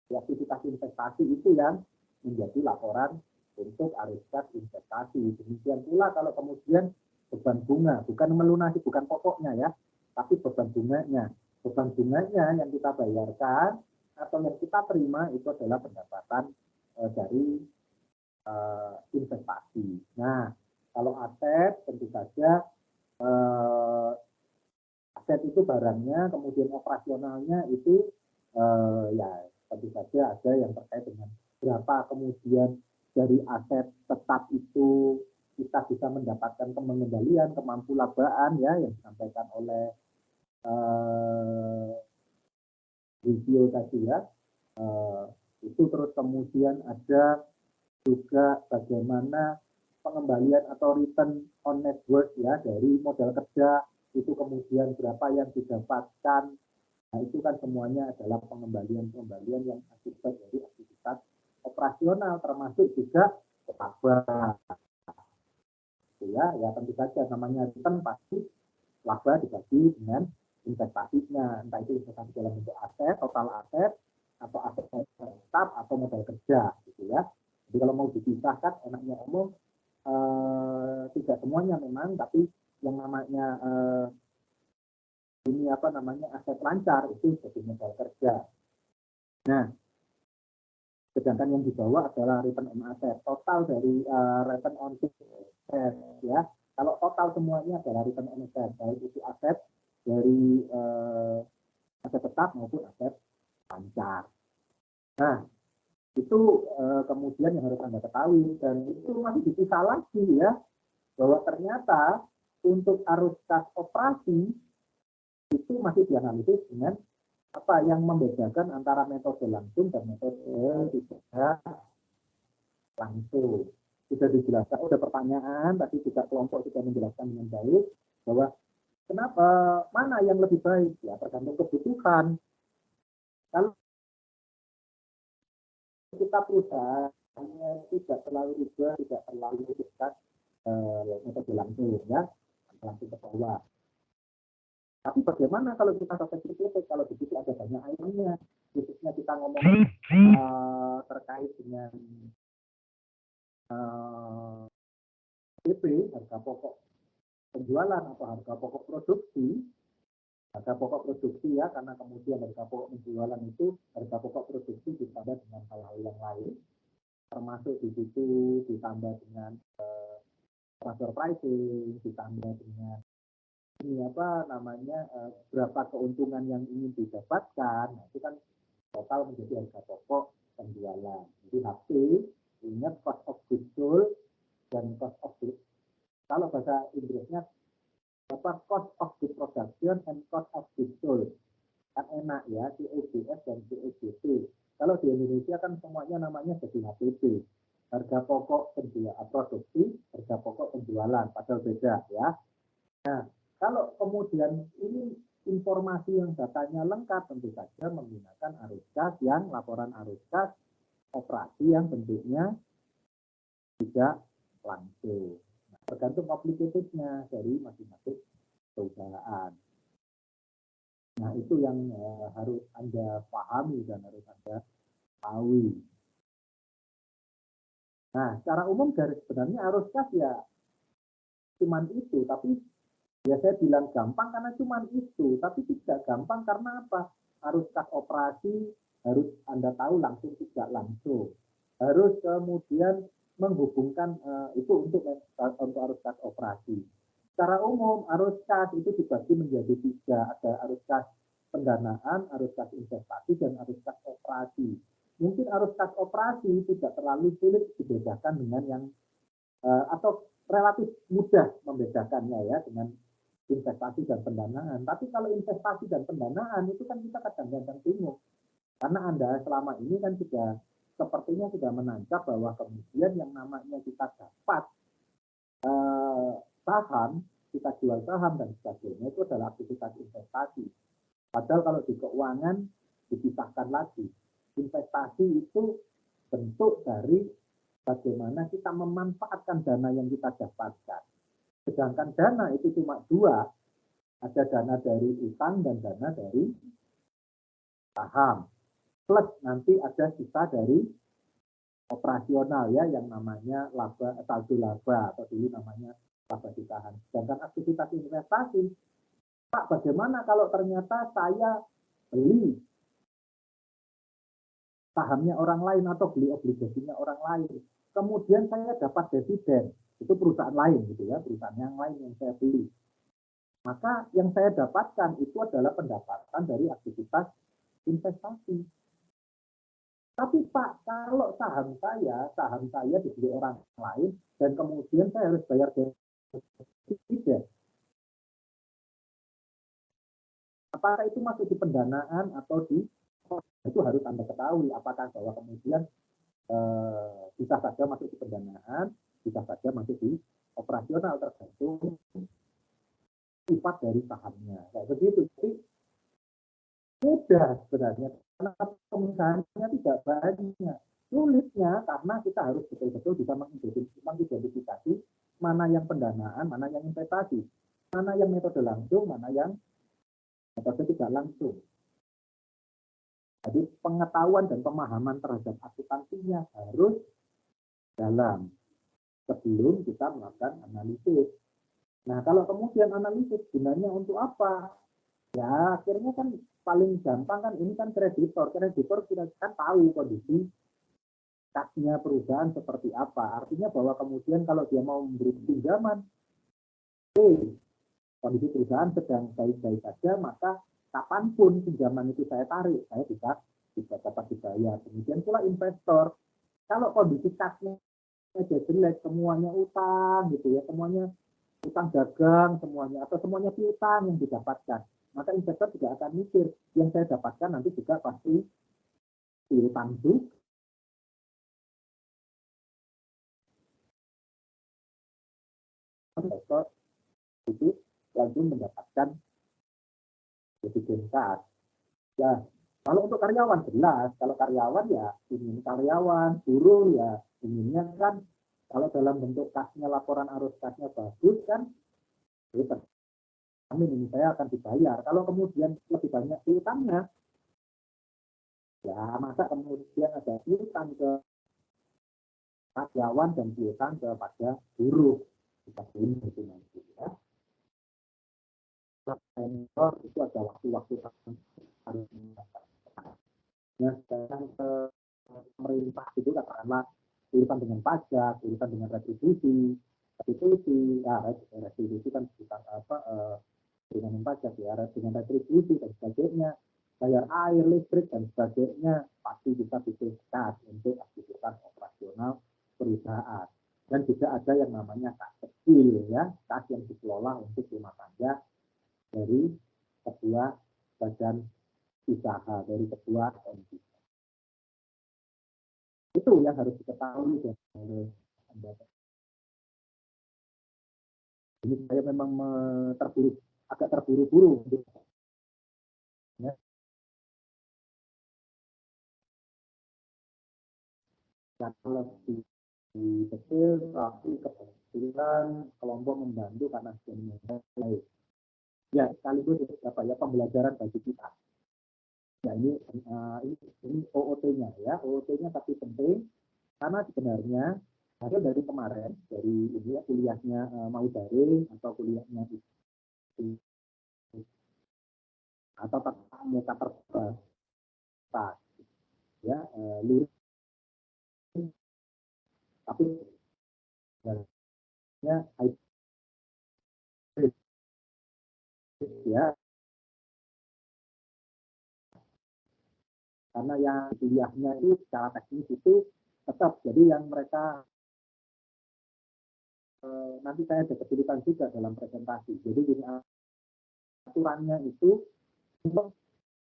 Di aktivitas investasi itu yang menjadi laporan untuk arus kas investasi. Demikian pula kalau kemudian beban bunga, bukan melunasi, bukan pokoknya ya, tapi beban bunganya. Beban bunganya yang kita bayarkan atau yang kita terima itu adalah pendapatan dari investasi. Nah, kalau aset tentu saja aset itu barangnya, kemudian operasionalnya itu ya tentu saja ada yang terkait dengan berapa kemudian dari aset tetap itu kita bisa mendapatkan pengendalian, kemampu labaan ya yang disampaikan oleh review tadi ya. Itu terus kemudian ada juga bagaimana pengembalian atau return on net worth ya dari modal kerja itu kemudian berapa yang didapatkan Nah, itu kan semuanya adalah pengembalian-pengembalian yang akibat dari aktivitas operasional, termasuk juga laba. Ya tentu saja namanya return pasti laba dibagi dengan investasinya, entah itu investasi dalam bentuk aset, total aset, atau aset tetap atau modal kerja, gitu ya. Jadi kalau mau dipisahkan, enaknya umum tidak semuanya memang, tapi yang namanya ini apa namanya aset lancar itu jadi modal kerja. Nah, sedangkan yang dibawa adalah return on asset, total dari return on asset, ya. Kalau total semuanya adalah return on asset, baik itu aset dari aset tetap maupun aset lancar. Nah, itu kemudian yang harus Anda ketahui, dan itu masih dipisah lagi ya, bahwa ternyata untuk arus kas operasi itu masih dianalisis dengan apa yang membedakan antara metode langsung dan metode tidak langsung. Sudah dijelaskan, ada pertanyaan, tadi juga kelompok sudah menjelaskan dengan baik, bahwa kenapa, mana yang lebih baik, ya tergantung kebutuhan. Kalau kita perusahaannya tidak terlalu juga, tidak terlalu dekat metode langsung, ya, langsung ke bawah. Tapi bagaimana kalau kita spesifik, kalau di situ ada banyak airnya, khususnya kita ngomong terkait dengan PP, harga pokok penjualan atau harga pokok produksi ya, karena kemudian harga pokok penjualan itu harga pokok produksi ditambah dengan hal-hal yang lain, termasuk di situ ditambah dengan transfer pricing, ditambah dengan ini apa namanya berapa keuntungan yang ingin didapatkan. Nah, itu kan total menjadi harga pokok penjualan. Jadi HP ingat cost of goods sold dan cost of goods. Kalau bahasa Inggrisnya apa, cost of goods production and cost of goods sold. Kan enak ya, COGS dan COGS. Kalau di Indonesia kan semuanya namanya jadi HPP. Harga pokok penjualan produksi, harga pokok penjualan, padahal beda ya. Nah, kalau kemudian ini informasi yang datanya lengkap, tentu saja menggunakan arus kas yang laporan arus kas operasi yang bentuknya tidak langsung. Nah, tergantung aplikasinya dari masing-masing perusahaan. Nah, itu yang harus Anda pahami dan harus Anda tahu. Nah, secara umum garis sebenarnya arus kas ya cuman itu, tapi ya saya bilang gampang karena cuma itu, tapi tidak gampang karena apa? Arus kas operasi harus Anda tahu langsung tidak langsung. Harus kemudian menghubungkan itu untuk arus kas operasi. Secara umum arus kas itu dibagi menjadi 3, ada arus kas pendanaan, arus kas investasi, dan arus kas operasi. Mungkin arus kas operasi tidak terlalu sulit dibedakan dengan yang atau relatif mudah membedakannya ya dengan investasi dan pendanaan. Tapi kalau investasi dan pendanaan itu kan kita kadang-kadang bingung. Karena Anda selama ini kan sudah sepertinya sudah menancap bahwa kemudian yang namanya kita dapat saham, kita jual saham dan sebagainya itu adalah aktivitas investasi. Padahal kalau di keuangan dipisahkan lagi. Investasi itu bentuk dari bagaimana kita memanfaatkan dana yang kita dapatkan. Sedangkan dana itu cuma 2, ada dana dari utang dan dana dari saham. Plus nanti ada sisa dari operasional ya, yang namanya laba, saldo laba, atau dulu namanya laba ditahan. Sedangkan aktivitas investasi, Pak, bagaimana kalau ternyata saya beli sahamnya orang lain atau beli obligasinya orang lain, kemudian saya dapat dividen, itu perusahaan lain gitu ya, perusahaan yang lain yang saya beli. Maka yang saya dapatkan itu adalah pendapatan dari aktivitas investasi. Tapi Pak, kalau saham saya dibeli orang lain dan kemudian saya harus bayar dividen. Apakah itu masuk di pendanaan atau di, itu harus Anda ketahui, apakah bahwa kemudian bisa saja masuk di pendanaan, bisa saja masuk di operasional, tergantung sifat dari sahamnya. Kayak begitu. Jadi Mudah sebenarnya, karena pemisahannya tidak banyak. Sulitnya karena kita harus betul-betul bisa mengidentifikasi mana yang pendanaan, mana yang investasi, mana yang metode langsung, mana yang metode tidak langsung. Jadi pengetahuan dan pemahaman terhadap akuntansinya harus dalam sebelum kita melakukan analisis. Nah, kalau kemudian analisis gunanya untuk apa? Ya, akhirnya kan paling gampang kan ini kan kreditor. Kreditor kita kan tahu kondisi kasnya perusahaan seperti apa. Artinya bahwa kemudian kalau dia mau memberi pinjaman, kondisi perusahaan sedang baik-baik saja, maka kapanpun pinjaman itu saya tarik, saya bisa dapat dibayar. Kemudian pula investor, kalau kondisi kasnya jelek, semuanya utang gitu ya, semuanya utang dagang semuanya, atau semuanya piutang yang didapatkan, maka investor juga akan mikir, yang saya dapatkan nanti juga pasti piutang juga. Investor itu langsung mendapatkan dividen kas. Ya, kalau untuk karyawan jelas, kalau karyawan ya ingin karyawan, buruh ya inginnya kan kalau dalam bentuk kasnya, laporan arus kasnya bagus kan, amin ini saya akan dibayar. Kalau kemudian lebih banyak piutangnya, ya masa kemudian ada piutang ke karyawan dan piutang kepada buruh. Kita ini itu nanti ya. Senior itu ada waktu-waktu harus mendapatkan. Nah, sekarang ke pemerintah itu katakanlah urusan dengan pajak, urusan dengan retribusi, retribusi kan bukan dengan pajak ya, dengan retribusi dan sebagainya, bayar air, listrik dan sebagainya, pasti bisa butuh kas untuk aktivitas operasional perusahaan. Dan juga ada yang namanya kas kecil ya, kas yang dikelola untuk rumah tangga dari sebuah badan usaha, dari sebuah entiti. Itu yang harus diketahui oleh Anda. Ini saya memang agak terburu-buru. Ya. Kalau lebih kecil, tapi kebetulan kelompok membantu karena sudah baik. Ya, sekaligus apa ya pembelajaran bagi kita. Ya ini OOT-nya ya, OOT-nya tapi penting karena sebenarnya hasil dari kemarin dari ini ya, kuliahnya mau daring atau kuliahnya itu atau tatap muka terbatas ya luring tapi sebenarnya ya karena yang kuliahnya itu secara teknis itu tetap jadi yang mereka nanti saya ada kesulitan juga dalam presentasi. Jadi ini aturannya itu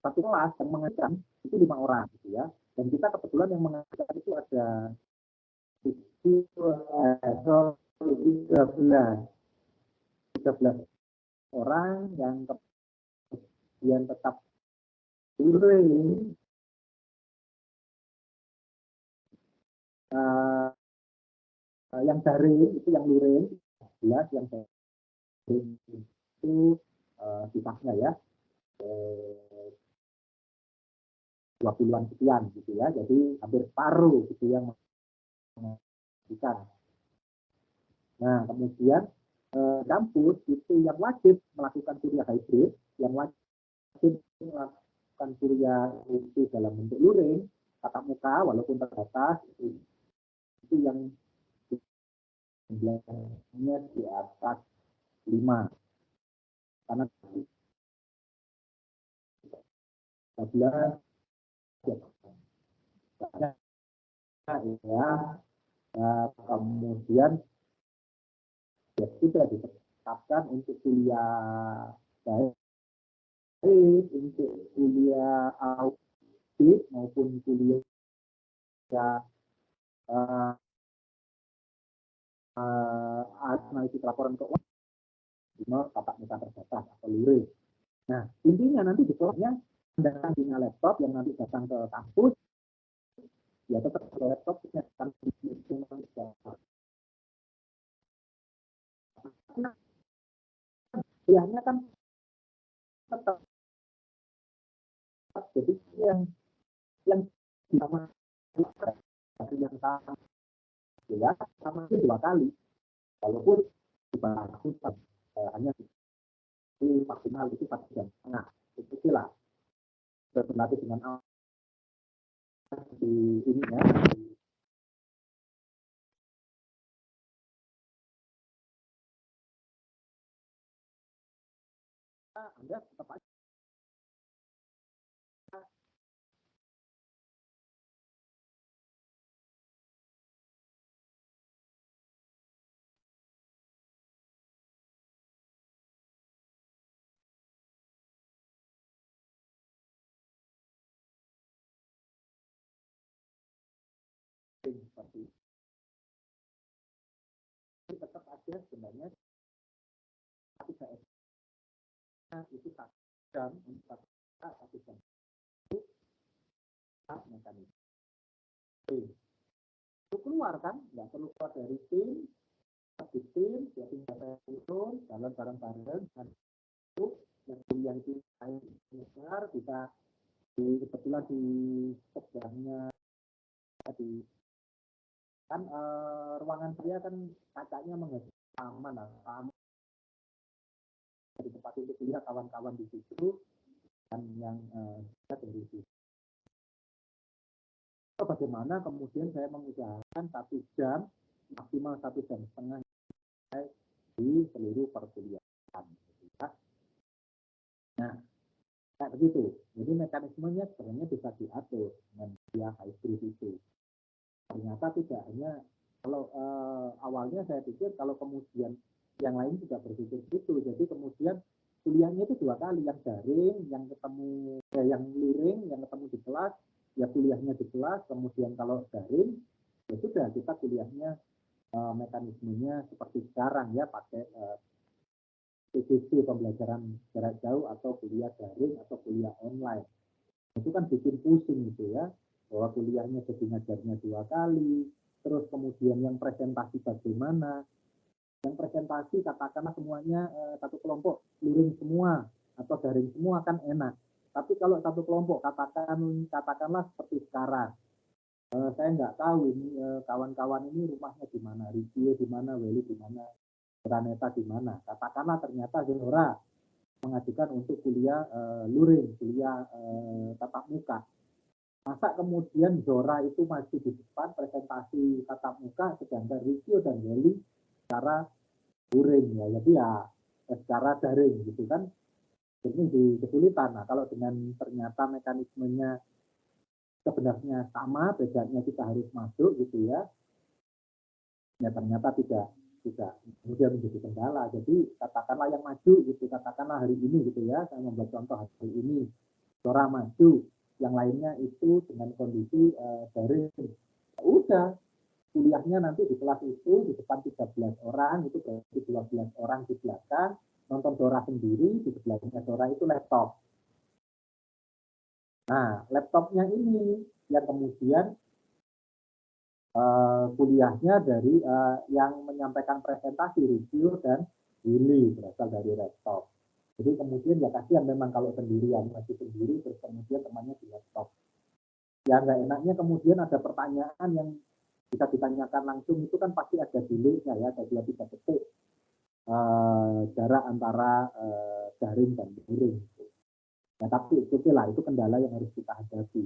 satu kelas yang mengajar itu 5 orang gitu ya. Dan kita kebetulan yang mengajar itu ada 13 orang yang kemudian tetap luring. Yang daring itu yang luring 11, yang daring itu sisanya ya 20-an sekian gitu ya, jadi hampir separuh gitu yang mengajukan. Nah kemudian kampus itu yang wajib melakukan kuliah hybrid, yang wajib melakukan kuliah itu dalam bentuk luring, tatap muka walaupun terbatas, itu yang jumlahnya di atas 5 karena 13 ya, kemudian ya sudah ditetapkan untuk kuliah baik untuk kuliah audit maupun kuliah analisis laporan keuangan tatap muka terbatas atau luring. Nah intinya nanti di sekolahnya Anda punya laptop yang nanti datang ke kampus, ya tetap ke laptop akan kuliahnya kan tetap, jadi yang sama yang sama itu 2 kali, walaupun dibatasi hanya maksimal itu 1,5 jam. Nah, itu sih lah berlatih dengan di ini ya. Anda tetap aja seperti itu. Tetap aja sebenarnya 3 itu 1 jam untuk 1 jam itu mekanisme itu keluar kan, nggak perlu keluar dari tim, di tim ya tinggal turun jalan bareng-bareng dan itu yang kuliah itu besar bisa kebetulan di sebelahnya di kan ruangan saya kan kacanya menghasilkan aman lah, dari tempat itu kuliah kawan-kawan di situ dan yang dari situ. Bagaimana kemudian saya mengusahakan 1 jam maksimal 1,5 jam di seluruh perkuliahan. Nah, kayak begitu. Jadi mekanismenya sebenarnya bisa diatur dengan via hybrid itu. Ternyata tidak hanya kalau awalnya saya pikir kalau kemudian yang lain juga berpikir itu. Jadi kemudian kuliahnya itu 2 kali, yang daring, yang ketemu, yang luring, yang ketemu di kelas, ya kuliahnya di kelas. Kemudian kalau daring, ya sudah kita kuliahnya mekanismenya seperti sekarang ya, pakai PJJ pembelajaran jarak jauh atau kuliah daring atau kuliah online. Itu kan bikin pusing gitu ya, bahwa kuliahnya jadi ngajarnya 2 kali, terus kemudian yang presentasi bagaimana, yang presentasi katakanlah semuanya satu kelompok luring semua atau daring semua kan enak, tapi kalau satu kelompok katakanlah seperti sekarang, saya nggak tahu ini kawan-kawan ini rumahnya di mana, Rizio di mana, Weli di mana, Raneta di mana. Katakanlah ternyata Zora mengajukan untuk kuliah luring, kuliah tatap muka. Masa kemudian Zora itu masih di depan presentasi tatap muka, sedangkan Rizio dan Weli secara luring ya, jadi ya secara daring gitu kan, ini kesulitan. Nah, kalau dengan ternyata mekanismenya sebenarnya sama, bedanya kita harus masuk gitu ya, ya ternyata tidak kemudian menjadi kendala. Jadi katakanlah yang maju gitu, katakanlah hari ini gitu ya, saya membuat contoh hari ini Zora maju, yang lainnya itu dengan kondisi daring, udah kuliahnya nanti di kelas itu di depan 13 orang, itu berarti 12 orang di belakang nonton Zora sendiri, di sebelahnya Zora itu laptop. Nah, laptopnya ini yang kemudian kuliahnya dari yang menyampaikan presentasi Rizio dan Willy berasal dari laptop. Jadi kemudian ya kasihan memang kalau sendirian, masih sendiri terus kemudian temannya di laptop. Ya nggak enaknya kemudian ada pertanyaan yang bisa ditanyakan langsung, itu kan pasti ada delay-nya ya, ada 2-3 detik jarak antara daring dan luring. Ya tapi itu lah, itu kendala yang harus kita hadapi.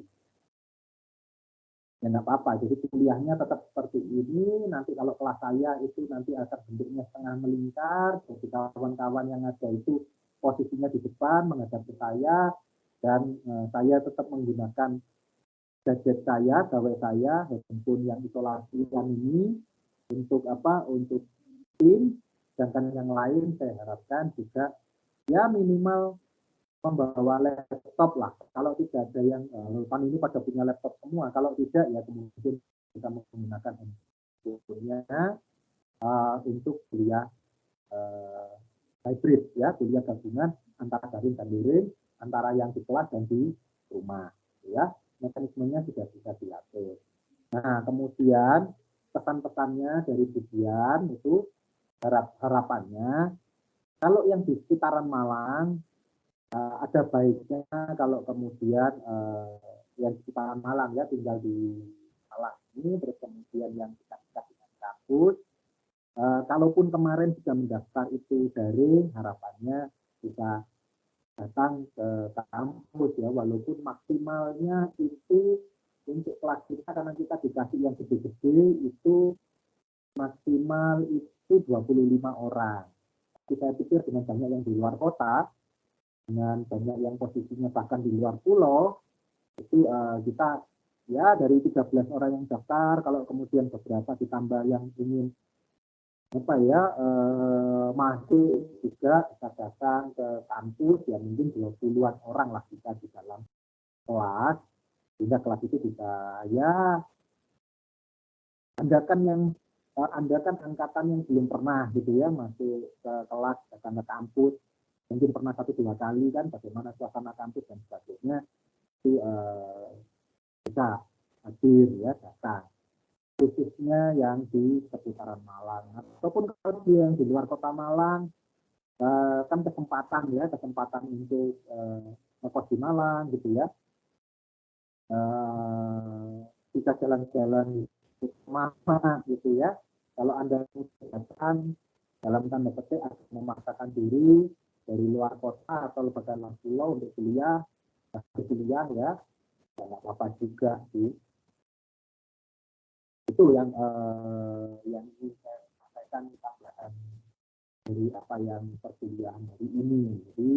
Ya nggak apa-apa, jadi kuliahnya tetap seperti ini, nanti kalau kelas saya itu nanti akan bentuknya setengah melingkar, jadi kawan-kawan yang ada itu posisinya di depan menghadap ke saya, dan saya tetap menggunakan gadget saya, gawai saya, handphone yang isolasi yang ini, untuk apa, untuk tim, sedangkan yang lain saya harapkan juga ya minimal membawa laptop lah. Kalau tidak ada yang kan ini pada punya laptop semua. Kalau tidak ya kemudian kita menggunakan handphone-nya untuk kuliah hybrid ya, kuliah gabungan antara daring dan luring, antara yang di kelas dan di rumah, ya. Mekanismenya sudah bisa diatur. Nah, kemudian pesan-pesannya dari Budian itu harapannya kalau yang di sekitaran Malang ada baiknya kalau kemudian yang di sekitaran Malang ya tinggal di Malang ini, terus kemudian yang dekat-dekat dengan kampus, kalaupun kemarin sudah mendaftar itu daring, harapannya bisa datang ke kampus ya, walaupun maksimalnya itu untuk kelas kita karena kita dikasih yang gede-gede itu maksimal itu 25 orang. Kita pikir dengan banyak yang di luar kota, dengan banyak yang posisinya bahkan di luar pulau, itu kita ya dari 13 orang yang daftar, kalau kemudian beberapa ditambah yang ingin masih juga bisa datang ke kampus ya mungkin 20-an orang lah kita di dalam kelas, sehingga kelas itu bisa ya andakan angkatan yang belum pernah gitu ya masuk ke kelas, datang ke kampus, mungkin pernah 1-2 kali kan bagaimana suasana kampus dan sebagainya itu bisa hadir ya datang, khususnya yang di seputaran Malang ataupun kalau yang di luar kota Malang kan kesempatan untuk ngekos di Malang gitu ya, bisa jalan-jalan mana gitu ya. Kalau Anda datang dalam tanda petik akan memaksakan diri dari luar kota atau bahkan luar pulau untuk kuliah ya, nggak apa-apa juga sih. Itu yang ingin saya sampaikan tambahan dari apa yang perkuliahan hari ini. Jadi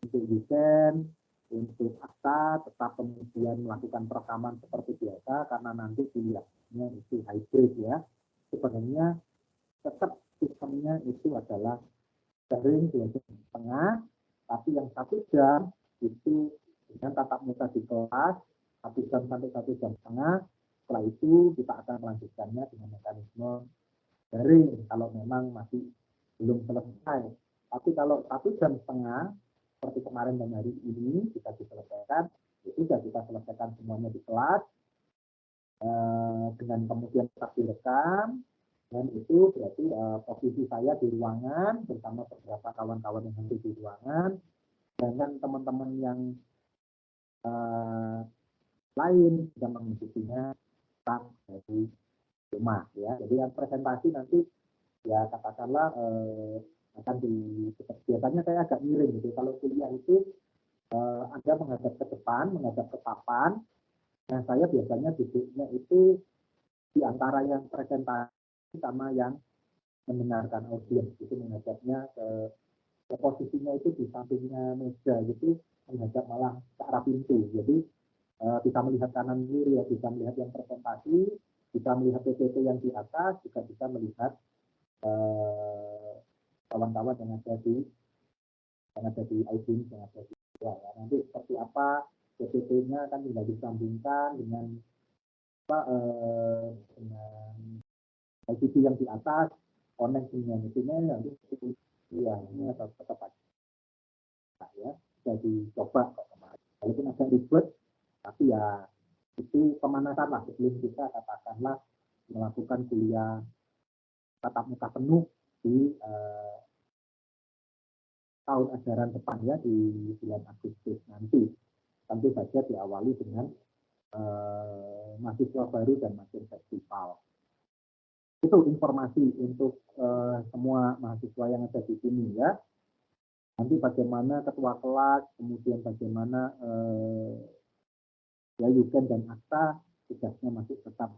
untuk weekend, untuk akta tetap kemudian melakukan perekaman seperti biasa karena nanti kuliahnya itu hybrid ya. Sebenarnya tetap sistemnya itu adalah daring 2 jam setengah, tapi yang 1 jam itu dengan tatap muka di kelas 1 jam sampai 1 jam setengah. Setelah itu kita akan melanjutkannya dengan mekanisme daring kalau memang masih belum selesai. Tapi kalau 1 jam setengah seperti kemarin dan hari ini kita diselesaikan, itu sudah kita selesaikan semuanya di kelas dengan kemudian tetap direkam, dan itu berarti posisi saya di ruangan bersama beberapa kawan-kawan yang hadir di ruangan dengan teman-teman yang lain yang mengikutinya dari rumah ya. Jadi yang presentasi nanti ya katakanlah akan biasanya saya agak miring gitu. Kalau kuliah itu Anda menghadap ke depan, menghadap ke papan. Nah saya biasanya duduknya itu di antara yang presentasi sama yang mendengarkan audiens. Itu menghadapnya ke posisinya itu di sampingnya meja gitu, menghadap malah ke arah pintu. Jadi bisa melihat kanan kiri ya, bisa melihat yang presentasi, bisa melihat PPT yang di atas, juga bisa melihat kawan-kawan yang ada di audiens, yang ada di ya. Nanti seperti apa PPT-nya kan tinggal disambungkan dengan LCD yang di atas, connect dengan itunya nanti ya ini tetap ya jadi coba kok kemarin. Walaupun agak ribet, tapi ya itu pemanasan lah sebelum kita katakanlah melakukan kuliah tatap muka penuh di tahun ajaran depan ya di bulan Agustus nanti. Tentu saja diawali dengan mahasiswa baru dan makin festival. Itu informasi untuk semua mahasiswa yang ada di sini ya. Nanti bagaimana ketua kelas, kemudian bagaimana ya Yuken dan Akta tugasnya masih tetap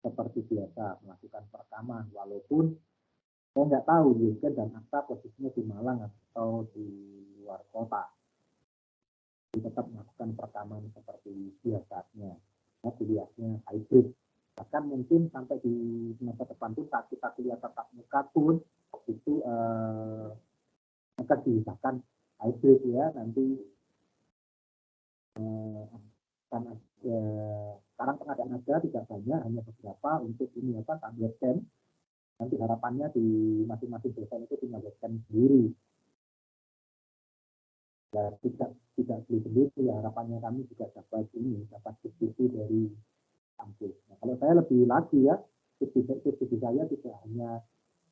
seperti biasa melakukan perekaman, walaupun saya nggak tahu Yuken dan Akta posisinya di Malang atau di luar kota. Jadi tetap melakukan perekaman seperti biasanya, ya, kuliahnya hybrid. Bahkan mungkin sampai di semester depan pun saat kita kuliah tatap muka pun itu akan diusahakan hybrid ya, nanti kan sekarang pengadaan ada tidak banyak, hanya beberapa untuk ini apa webcam. Nanti harapannya di masing-masing dosen itu punya webcam sendiri ya tidak beli sendiri, ya harapannya kami juga dapat subsidi dari kampus. Nah, kalau saya lebih lagi ya, subsidi saya tidak hanya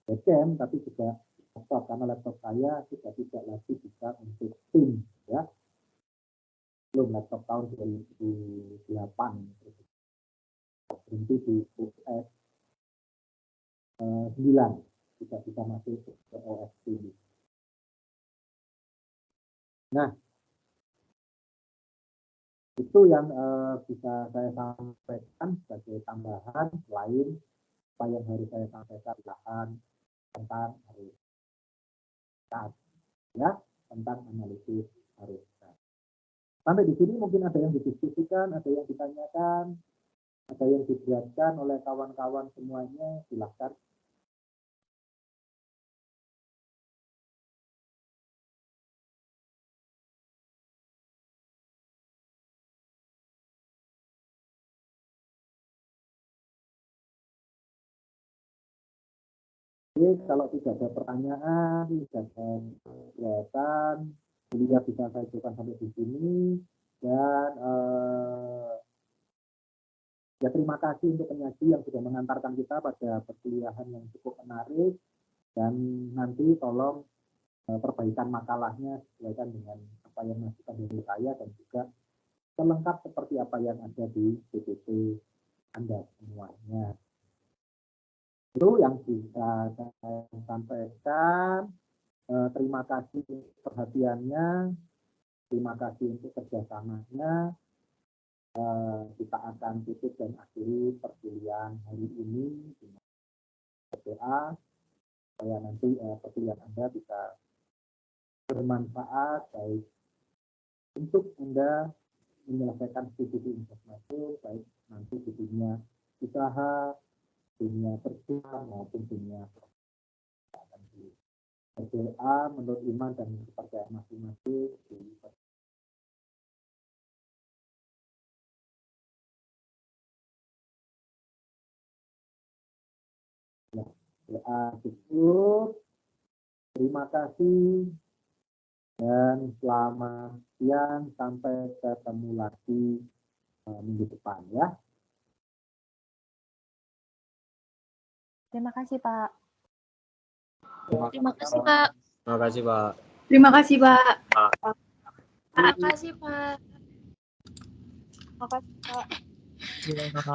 webcam tapi juga laptop, karena laptop saya sudah tidak lagi bisa untuk Teams ya. Belum laptop tahun 2008 berhenti di OS 9, tidak bisa masuk ke OS 10. Nah, itu yang bisa saya sampaikan sebagai tambahan selain apa yang harus saya sampaikan tentang arus ya, tentang analisis arus. Sampai di sini mungkin ada yang didiskusikan, ada yang ditanyakan, ada yang dijelaskan oleh kawan-kawan semuanya, silahkan. Oke, kalau tidak ada pertanyaan, tidak ada kelihatan, kuliah bisa saya cukupkan sampai di sini. Dan ya terima kasih untuk penyaji yang sudah mengantarkan kita pada perkuliahan yang cukup menarik. Dan nanti tolong perbaikan makalahnya sesuaikan dengan apa yang masukan dari saya dan juga selengkap seperti apa yang ada di PPT Anda semuanya. Itu yang bisa saya sampaikan. Terima kasih perhatiannya, terima kasih untuk kerjasamanya. Kita akan tutup dan akhiri perkuliahan hari ini dengan berdoa supaya nanti perkuliahan Anda bisa bermanfaat baik untuk Anda menyelesaikan studi investasi, baik nanti di dunia usaha, dunia kerja maupun dunia akan berdoa menurut iman dan kepercayaan masing-masing. Doa cukup. Terima kasih dan selamat siang, sampai ketemu lagi minggu depan ya. Terima kasih, Pak. Terima kasih, Pak. Terima kasih, Pak. Terima kasih, Pak. Terima kasih, Pak. Terima kasih, Pak.